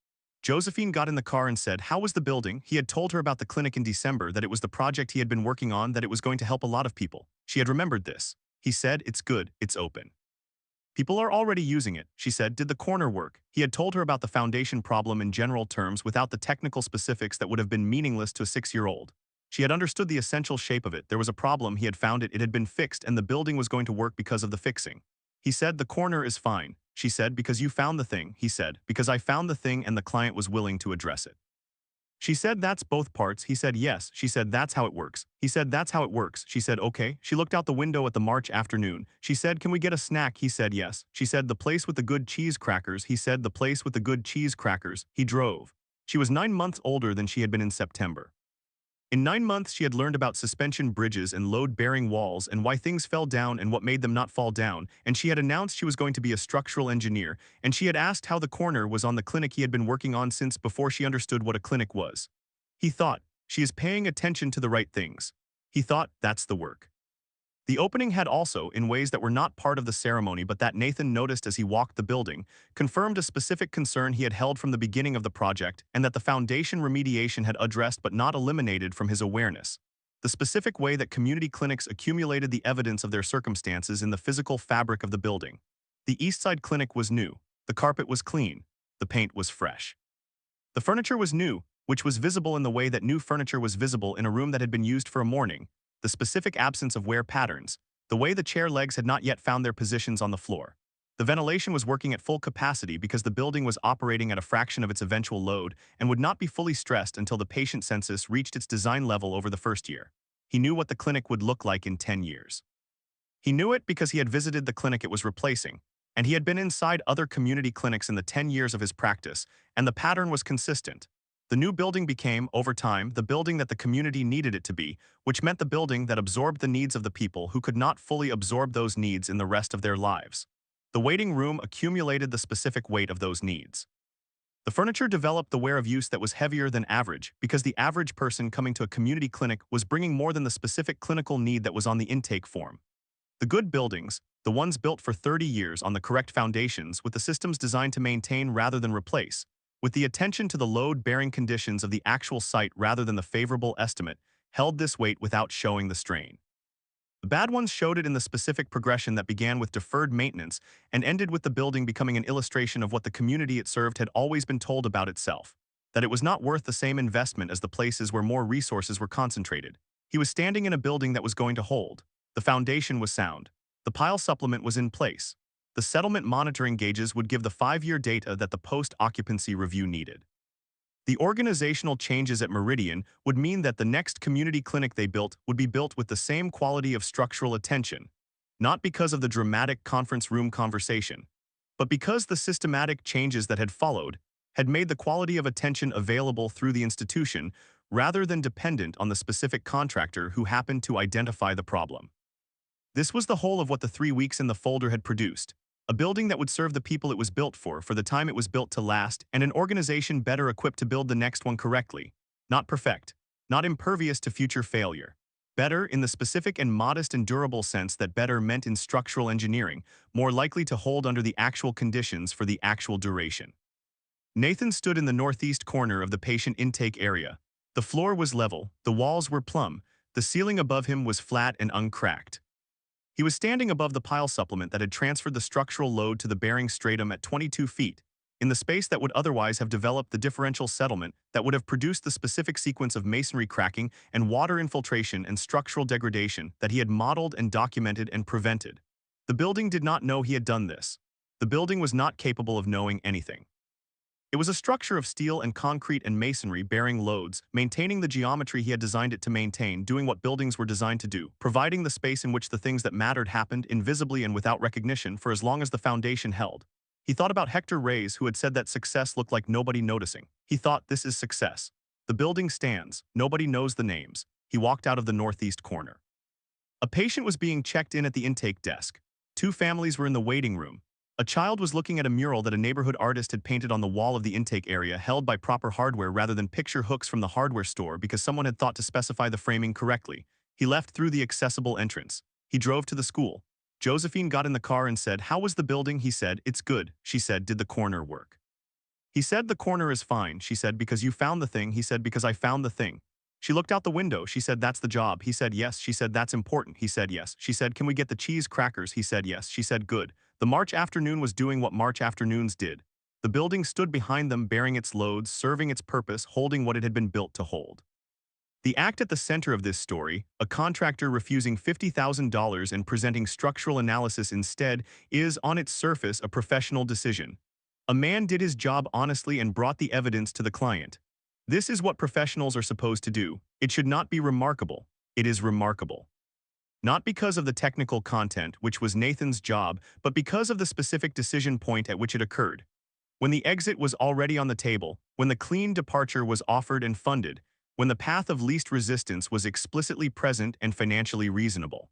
S1: Josephine got in the car and said, "How was the building?" He had told her about the clinic in December, that it was the project he had been working on, that it was going to help a lot of people. She had remembered this. He said, "It's good, it's open. People are already using it." She said, "Did the corner work?" He had told her about the foundation problem in general terms without the technical specifics that would have been meaningless to a 6-year-old. She had understood the essential shape of it. There was a problem, he had found it, it had been fixed, and the building was going to work because of the fixing. He said, "The corner is fine." She said, "Because you found the thing." He said, "Because I found the thing and the client was willing to address it." She said, "That's both parts." He said, "Yes." She said, "That's how it works." He said, "That's how it works." She said, "Okay." She looked out the window at the March afternoon. She said, "Can we get a snack?" He said, "Yes." She said, "The place with the good cheese crackers." He said, "The place with the good cheese crackers." He drove. She was 9 months older than she had been in September. In 9 months, she had learned about suspension bridges and load-bearing walls and why things fell down and what made them not fall down, and she had announced she was going to be a structural engineer, and she had asked how the corner was on the clinic he had been working on since before she understood what a clinic was. He thought, "She is paying attention to the right things." He thought, "That's the work." The opening had also, in ways that were not part of the ceremony but that Nathan noticed as he walked the building, confirmed a specific concern he had held from the beginning of the project and that the foundation remediation had addressed but not eliminated from his awareness. the specific way that community clinics accumulated the evidence of their circumstances in the physical fabric of the building. The Eastside Clinic was new, the carpet was clean, the paint was fresh. The furniture was new, which was visible in the way that new furniture was visible in a room that had been used for a morning, the specific absence of wear patterns, the way the chair legs had not yet found their positions on the floor. The ventilation was working at full capacity because the building was operating at a fraction of its eventual load and would not be fully stressed until the patient census reached its design level over the first year. He knew what the clinic would look like in 10 years. He knew it because he had visited the clinic it was replacing, and he had been inside other community clinics in the 10 years of his practice, and the pattern was consistent. The new building became, over time, the building that the community needed it to be, which meant the building that absorbed the needs of the people who could not fully absorb those needs in the rest of their lives. The waiting room accumulated the specific weight of those needs. The furniture developed the wear of use that was heavier than average because the average person coming to a community clinic was bringing more than the specific clinical need that was on the intake form. The good buildings, the ones built for 30 years on the correct foundations with the systems designed to maintain rather than replace, with the attention to the load-bearing conditions of the actual site rather than the favorable estimate, held this weight without showing the strain. The bad ones showed it in the specific progression that began with deferred maintenance and ended with the building becoming an illustration of what the community it served had always been told about itself, that it was not worth the same investment as the places where more resources were concentrated. He was standing in a building that was going to hold. The foundation was sound. The pile supplement was in place. The settlement monitoring gauges would give the 5-year data that the post-occupancy review needed. The organizational changes at Meridian would mean that the next community clinic they built would be built with the same quality of structural attention, not because of the dramatic conference room conversation, but because the systematic changes that had followed had made the quality of attention available through the institution rather than dependent on the specific contractor who happened to identify the problem. This was the whole of what the 3 weeks in the folder had produced. A building that would serve the people it was built for the time it was built to last, and an organization better equipped to build the next one correctly. Not perfect, not impervious to future failure. Better in the specific and modest and durable sense that better meant in structural engineering, more likely to hold under the actual conditions for the actual duration. Nathan stood in the northeast corner of the patient intake area. The floor was level, the walls were plumb, the ceiling above him was flat and uncracked. He was standing above the pile supplement that had transferred the structural load to the bearing stratum at 22 feet, in the space that would otherwise have developed the differential settlement that would have produced the specific sequence of masonry cracking and water infiltration and structural degradation that he had modeled and documented and prevented. The building did not know he had done this. The building was not capable of knowing anything. It was a structure of steel and concrete and masonry bearing loads, maintaining the geometry he had designed it to maintain, doing what buildings were designed to do, providing the space in which the things that mattered happened invisibly and without recognition for as long as the foundation held. He thought about Hector Reyes, who had said that success looked like nobody noticing. He thought, this is success. The building stands. Nobody knows the names. He walked out of the northeast corner. A patient was being checked in at the intake desk. 2 families were in the waiting room. A child was looking at a mural that a neighborhood artist had painted on the wall of the intake area held by proper hardware rather than picture hooks from the hardware store because someone had thought to specify the framing correctly. He left through the accessible entrance. He drove to the school. Josephine got in the car and said, "How was the building?" He said, "It's good." She said, "Did the corner work?" He said, "The corner is fine." She said, "Because you found the thing." He said, "Because I found the thing." She looked out the window. She said, "That's the job." He said, "Yes." She said, "That's important." He said, "Yes." She said, "Can we get the cheese crackers?" He said, "Yes." She said, "Good." The March afternoon was doing what March afternoons did. The building stood behind them bearing its loads, serving its purpose, holding what it had been built to hold. The act at the center of this story, a contractor refusing $50,000 and presenting structural analysis instead, is, on its surface, a professional decision. A man did his job honestly and brought the evidence to the client. This is what professionals are supposed to do. It should not be remarkable. It is remarkable. Not because of the technical content, which was Nathan's job, but because of the specific decision point at which it occurred. When the exit was already on the table, when the clean departure was offered and funded, when the path of least resistance was explicitly present and financially reasonable.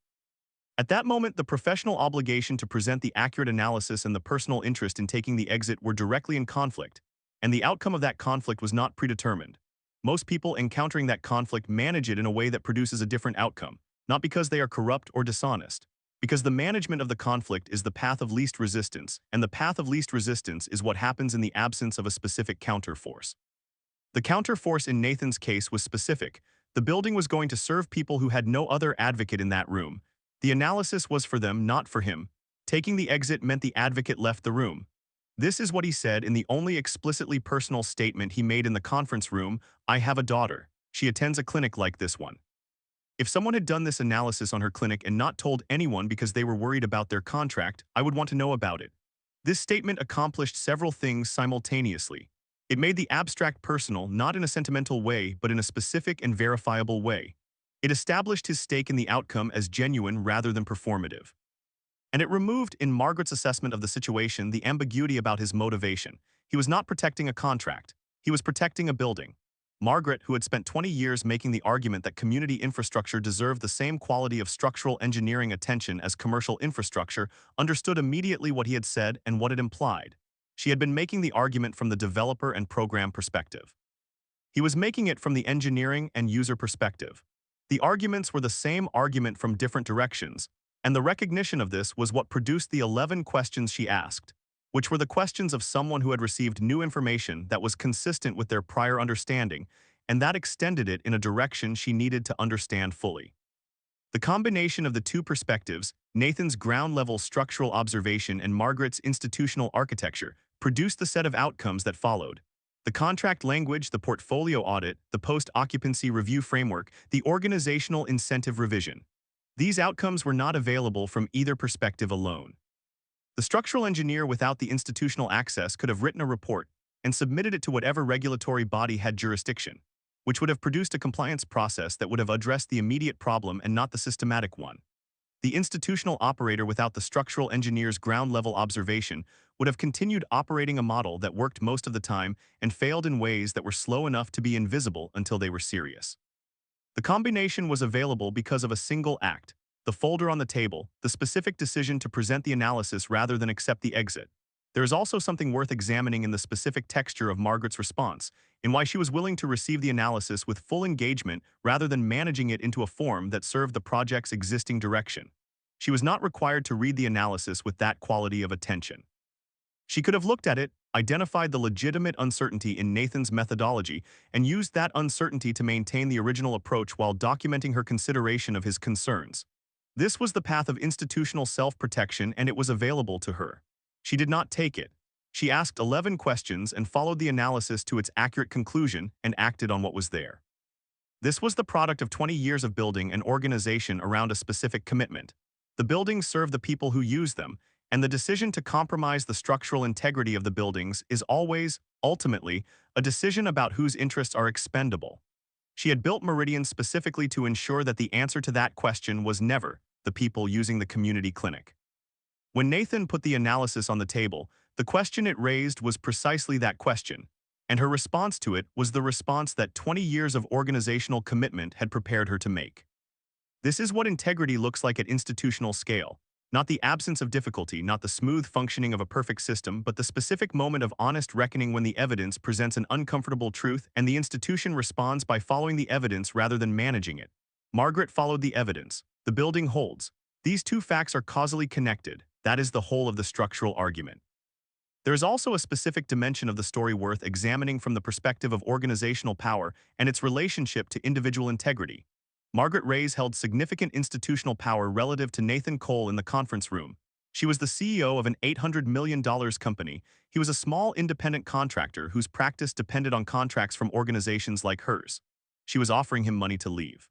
S1: At that moment, the professional obligation to present the accurate analysis and the personal interest in taking the exit were directly in conflict, and the outcome of that conflict was not predetermined. Most people encountering that conflict manage it in a way that produces a different outcome. Not because they are corrupt or dishonest, because the management of the conflict is the path of least resistance, and the path of least resistance is what happens in the absence of a specific counterforce. The counterforce in Nathan's case was specific, The building was going to serve people who had no other advocate in that room. The analysis was for them, not for him. Taking the exit meant the advocate left the room. This is what he said in the only explicitly personal statement he made in the conference room: "I have a daughter. She attends a clinic like this one." If someone had done this analysis on her clinic and not told anyone because they were worried about their contract, I would want to know about it. This statement accomplished several things simultaneously. It made the abstract personal, not in a sentimental way, but in a specific and verifiable way. It established his stake in the outcome as genuine rather than performative. And it removed, in Margaret's assessment of the situation, the ambiguity about his motivation. He was not protecting a contract. He was protecting a building. Margaret, who had spent 20 years making the argument that community infrastructure deserved the same quality of structural engineering attention as commercial infrastructure, understood immediately what he had said and what it implied. She had been making the argument from the developer and program perspective. He was making it from the engineering and user perspective. The arguments were the same argument from different directions, and the recognition of this was what produced the 11 questions she asked, which were the questions of someone who had received new information that was consistent with their prior understanding, and that extended it in a direction she needed to understand fully. The combination of the two perspectives, Nathan's ground-level structural observation and Margaret's institutional architecture, produced the set of outcomes that followed. The contract language, the portfolio audit, the post-occupancy review framework, the organizational incentive revision. These outcomes were not available from either perspective alone. The structural engineer without the institutional access could have written a report and submitted it to whatever regulatory body had jurisdiction, which would have produced a compliance process that would have addressed the immediate problem and not the systematic one. The institutional operator without the structural engineer's ground-level observation would have continued operating a model that worked most of the time and failed in ways that were slow enough to be invisible until they were serious. The combination was available because of a single act: the folder on the table, the specific decision to present the analysis rather than accept the exit. There is also something worth examining in the specific texture of Margaret's response, in why she was willing to receive the analysis with full engagement rather than managing it into a form that served the project's existing direction. She was not required to read the analysis with that quality of attention. She could have looked at it, identified the legitimate uncertainty in Nathan's methodology, and used that uncertainty to maintain the original approach while documenting her consideration of his concerns. This was the path of institutional self-protection, and it was available to her. She did not take it. She asked 11 questions and followed the analysis to its accurate conclusion and acted on what was there. This was the product of 20 years of building an organization around a specific commitment. The buildings serve the people who use them, and the decision to compromise the structural integrity of the buildings is always, ultimately, a decision about whose interests are expendable. She had built Meridian specifically to ensure that the answer to that question was never the people using the community clinic. When Nathan put the analysis on the table, the question it raised was precisely that question, and her response to it was the response that 20 years of organizational commitment had prepared her to make. This is what integrity looks like at institutional scale. Not the absence of difficulty, not the smooth functioning of a perfect system, but the specific moment of honest reckoning when the evidence presents an uncomfortable truth and the institution responds by following the evidence rather than managing it. Margaret followed the evidence. The building holds. These two facts are causally connected. That is the whole of the structural argument. There is also a specific dimension of the story worth examining from the perspective of organizational power and its relationship to individual integrity. Margaret Reyes held significant institutional power relative to Nathan Cole in the conference room. She was the CEO of an $800 million company. He was a small independent contractor whose practice depended on contracts from organizations like hers. She was offering him money to leave.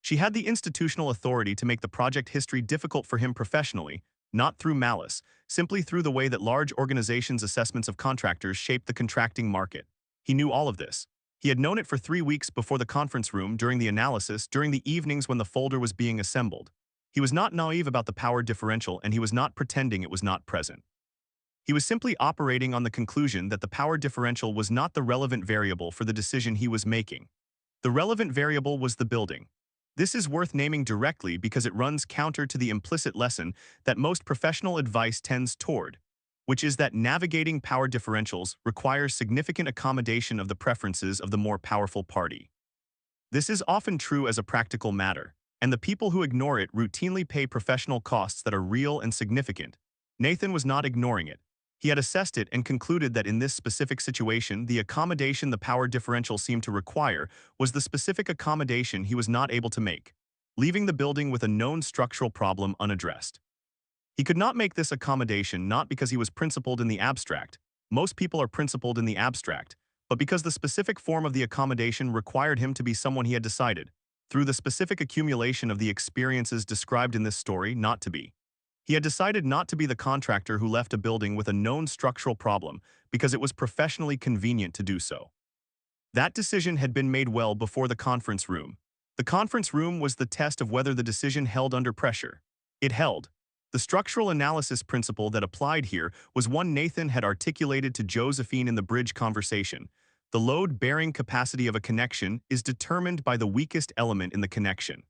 S1: She had the institutional authority to make the project history difficult for him professionally, not through malice, simply through the way that large organizations' assessments of contractors shape the contracting market. He knew all of this. He had known it for 3 weeks before the conference room, during the analysis, during the evenings when the folder was being assembled. He was not naive about the power differential, and he was not pretending it was not present. He was simply operating on the conclusion that the power differential was not the relevant variable for the decision he was making. The relevant variable was the building. This is worth naming directly because it runs counter to the implicit lesson that most professional advice tends toward, which is that navigating power differentials requires significant accommodation of the preferences of the more powerful party. This is often true as a practical matter, and the people who ignore it routinely pay professional costs that are real and significant. Nathan was not ignoring it. He had assessed it and concluded that in this specific situation, the accommodation the power differential seemed to require was the specific accommodation he was not able to make, leaving the building with a known structural problem unaddressed. He could not make this accommodation not because he was principled in the abstract. Most people are principled in the abstract, but because the specific form of the accommodation required him to be someone he had decided, through the specific accumulation of the experiences described in this story, not to be. He had decided not to be the contractor who left a building with a known structural problem because it was professionally convenient to do so. That decision had been made well before the conference room. The conference room was the test of whether the decision held under pressure. It held. The structural analysis principle that applied here was one Nathan had articulated to Josephine in the bridge conversation. The load-bearing capacity of a connection is determined by the weakest element in the connection.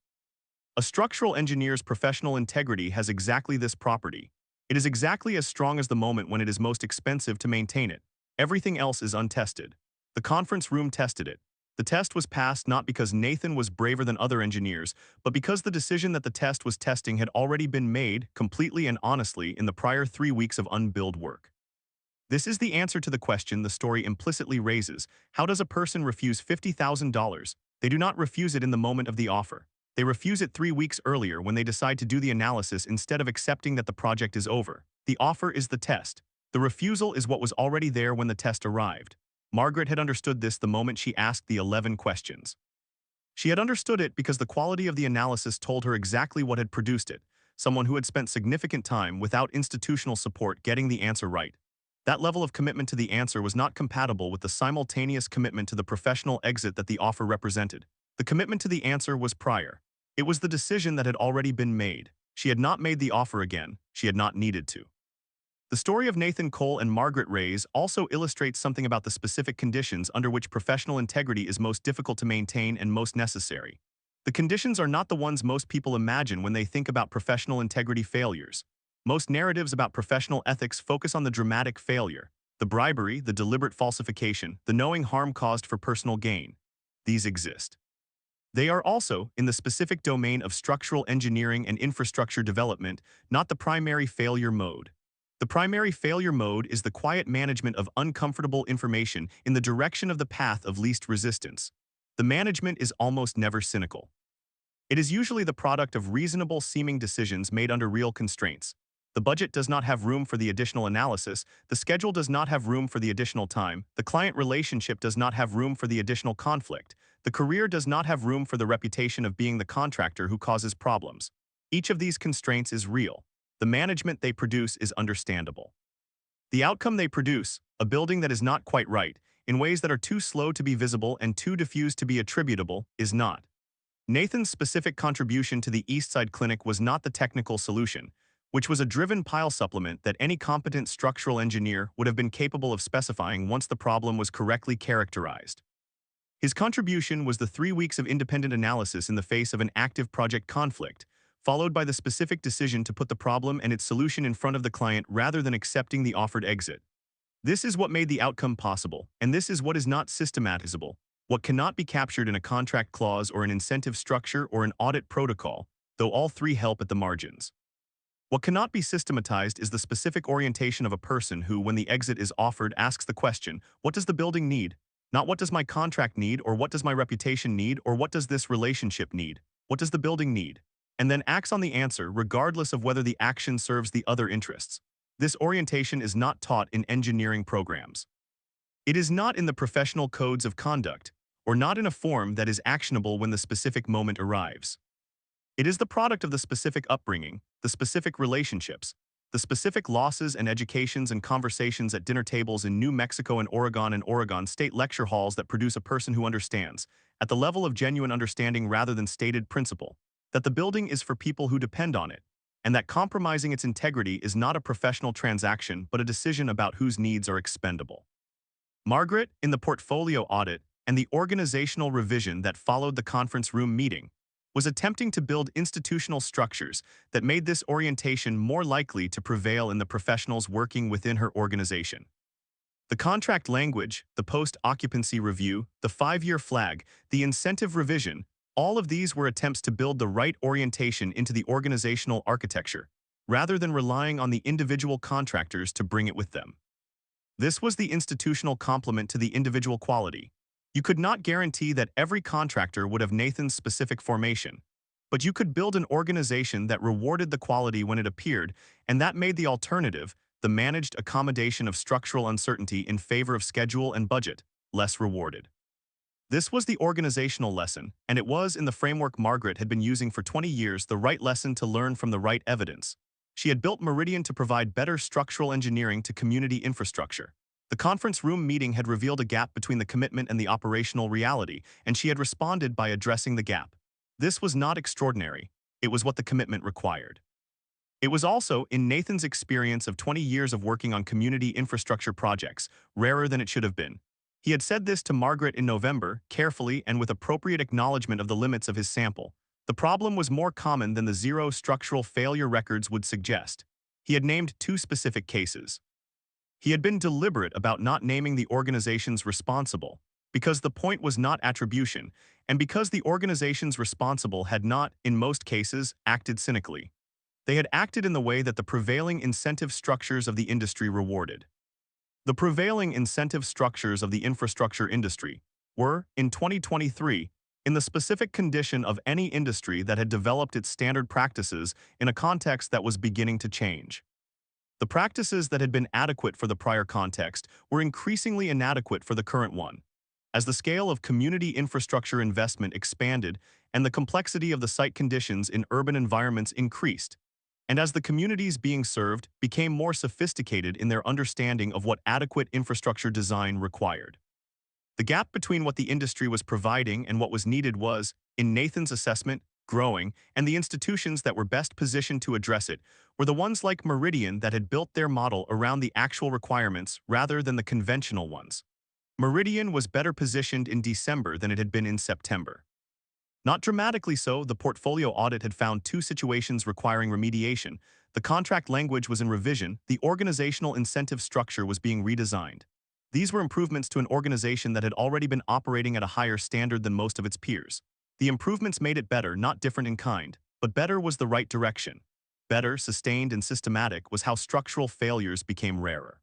S1: A structural engineer's professional integrity has exactly this property. It is exactly as strong as the moment when it is most expensive to maintain it. Everything else is untested. The conference room tested it. The test was passed not because Nathan was braver than other engineers, but because the decision that the test was testing had already been made, completely and honestly, in the prior 3 weeks of unbilled work. This is the answer to the question the story implicitly raises. How does a person refuse $50,000? They do not refuse it in the moment of the offer. They refuse it 3 weeks earlier when they decide to do the analysis instead of accepting that the project is over. The offer is the test. The refusal is what was already there when the test arrived. Margaret had understood this the moment she asked the 11 questions. She had understood it because the quality of the analysis told her exactly what had produced it, someone who had spent significant time without institutional support getting the answer right. That level of commitment to the answer was not compatible with the simultaneous commitment to the professional exit that the offer represented. The commitment to the answer was prior. It was the decision that had already been made. She had not made the offer again. She had not needed to. The story of Nathan Cole and Margaret Reyes also illustrates something about the specific conditions under which professional integrity is most difficult to maintain and most necessary. The conditions are not the ones most people imagine when they think about professional integrity failures. Most narratives about professional ethics focus on the dramatic failure, the bribery, the deliberate falsification, the knowing harm caused for personal gain. These exist. They are also in the specific domain of structural engineering and infrastructure development, not the primary failure mode. The primary failure mode is the quiet management of uncomfortable information in the direction of the path of least resistance. The management is almost never cynical. It is usually the product of reasonable-seeming decisions made under real constraints. The budget does not have room for the additional analysis, the schedule does not have room for the additional time, the client relationship does not have room for the additional conflict, the career does not have room for the reputation of being the contractor who causes problems. Each of these constraints is real. The management they produce is understandable. The outcome they produce, a building that is not quite right, in ways that are too slow to be visible and too diffuse to be attributable, is not. Nathan's specific contribution to the Eastside Clinic was not the technical solution, which was a driven pile supplement that any competent structural engineer would have been capable of specifying once the problem was correctly characterized. His contribution was the 3 weeks of independent analysis in the face of an active project conflict, followed by the specific decision to put the problem and its solution in front of the client rather than accepting the offered exit. This is what made the outcome possible, and this is what is not systematizable, what cannot be captured in a contract clause or an incentive structure or an audit protocol, though all three help at the margins. What cannot be systematized is the specific orientation of a person who, when the exit is offered, asks the question, what does the building need? Not what does my contract need, or what does my reputation need, or what does this relationship need? What does the building need? And then acts on the answer regardless of whether the action serves the other interests. This orientation is not taught in engineering programs. It is not in the professional codes of conduct, or not in a form that is actionable when the specific moment arrives. It is the product of the specific upbringing, the specific relationships, the specific losses and educations and conversations at dinner tables in New Mexico and Oregon state lecture halls that produce a person who understands, at the level of genuine understanding rather than stated principle, that the building is for people who depend on it, and that compromising its integrity is not a professional transaction but a decision about whose needs are expendable. Margaret, in the portfolio audit and the organizational revision that followed the conference room meeting, was attempting to build institutional structures that made this orientation more likely to prevail in the professionals working within her organization. The contract language, the post-occupancy review, the 5-year flag, the incentive revision, all of these were attempts to build the right orientation into the organizational architecture, rather than relying on the individual contractors to bring it with them. This was the institutional complement to the individual quality. You could not guarantee that every contractor would have Nathan's specific formation, but you could build an organization that rewarded the quality when it appeared, and that made the alternative, the managed accommodation of structural uncertainty in favor of schedule and budget, less rewarded. This was the organizational lesson, and it was, in the framework Margaret had been using for 20 years, the right lesson to learn from the right evidence. She had built Meridian to provide better structural engineering to community infrastructure. The conference room meeting had revealed a gap between the commitment and the operational reality, and she had responded by addressing the gap. This was not extraordinary. It was what the commitment required. It was also, in Nathan's experience of 20 years of working on community infrastructure projects, rarer than it should have been. He had said this to Margaret in November, carefully and with appropriate acknowledgement of the limits of his sample. The problem was more common than the zero structural failure records would suggest. He had named two specific cases. He had been deliberate about not naming the organizations responsible, because the point was not attribution, and because the organizations responsible had not, in most cases, acted cynically. They had acted in the way that the prevailing incentive structures of the industry rewarded. The prevailing incentive structures of the infrastructure industry were, in 2023, in the specific condition of any industry that had developed its standard practices in a context that was beginning to change. The practices that had been adequate for the prior context were increasingly inadequate for the current one. As the scale of community infrastructure investment expanded and the complexity of the site conditions in urban environments increased, and as the communities being served became more sophisticated in their understanding of what adequate infrastructure design required. The gap between what the industry was providing and what was needed was, in Nathan's assessment, growing, and the institutions that were best positioned to address it were the ones like Meridian that had built their model around the actual requirements rather than the conventional ones. Meridian was better positioned in December than it had been in September. Not dramatically so, the portfolio audit had found two situations requiring remediation. The contract language was in revision, the organizational incentive structure was being redesigned. These were improvements to an organization that had already been operating at a higher standard than most of its peers. The improvements made it better, not different in kind, but better was the right direction. Better, sustained, and systematic was how structural failures became rarer.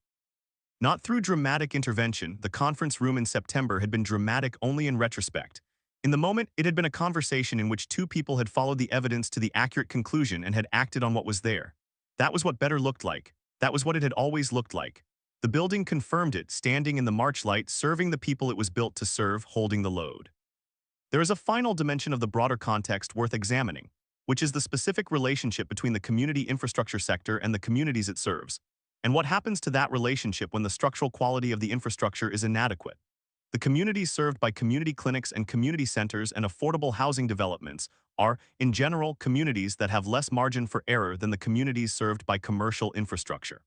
S1: Not through dramatic intervention, the conference room in September had been dramatic only in retrospect. In the moment, it had been a conversation in which two people had followed the evidence to the accurate conclusion and had acted on what was there. That was what better looked like. That was what it had always looked like. The building confirmed it, standing in the March light, serving the people it was built to serve, holding the load. There is a final dimension of the broader context worth examining, which is the specific relationship between the community infrastructure sector and the communities it serves, and what happens to that relationship when the structural quality of the infrastructure is inadequate. The communities served by community clinics and community centers and affordable housing developments are, in general, communities that have less margin for error than the communities served by commercial infrastructure.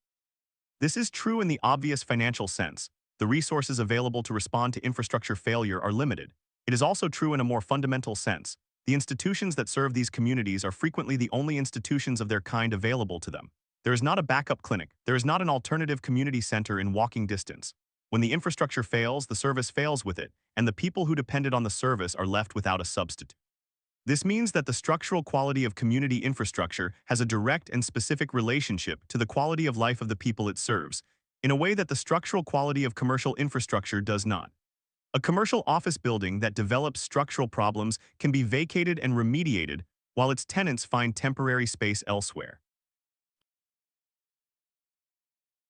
S1: This is true in the obvious financial sense. The resources available to respond to infrastructure failure are limited. It is also true in a more fundamental sense. The institutions that serve these communities are frequently the only institutions of their kind available to them. There is not a backup clinic. There is not an alternative community center in walking distance. When the infrastructure fails, the service fails with it, and the people who depended on the service are left without a substitute. This means that the structural quality of community infrastructure has a direct and specific relationship to the quality of life of the people it serves, in a way that the structural quality of commercial infrastructure does not. A commercial office building that develops structural problems can be vacated and remediated while its tenants find temporary space elsewhere.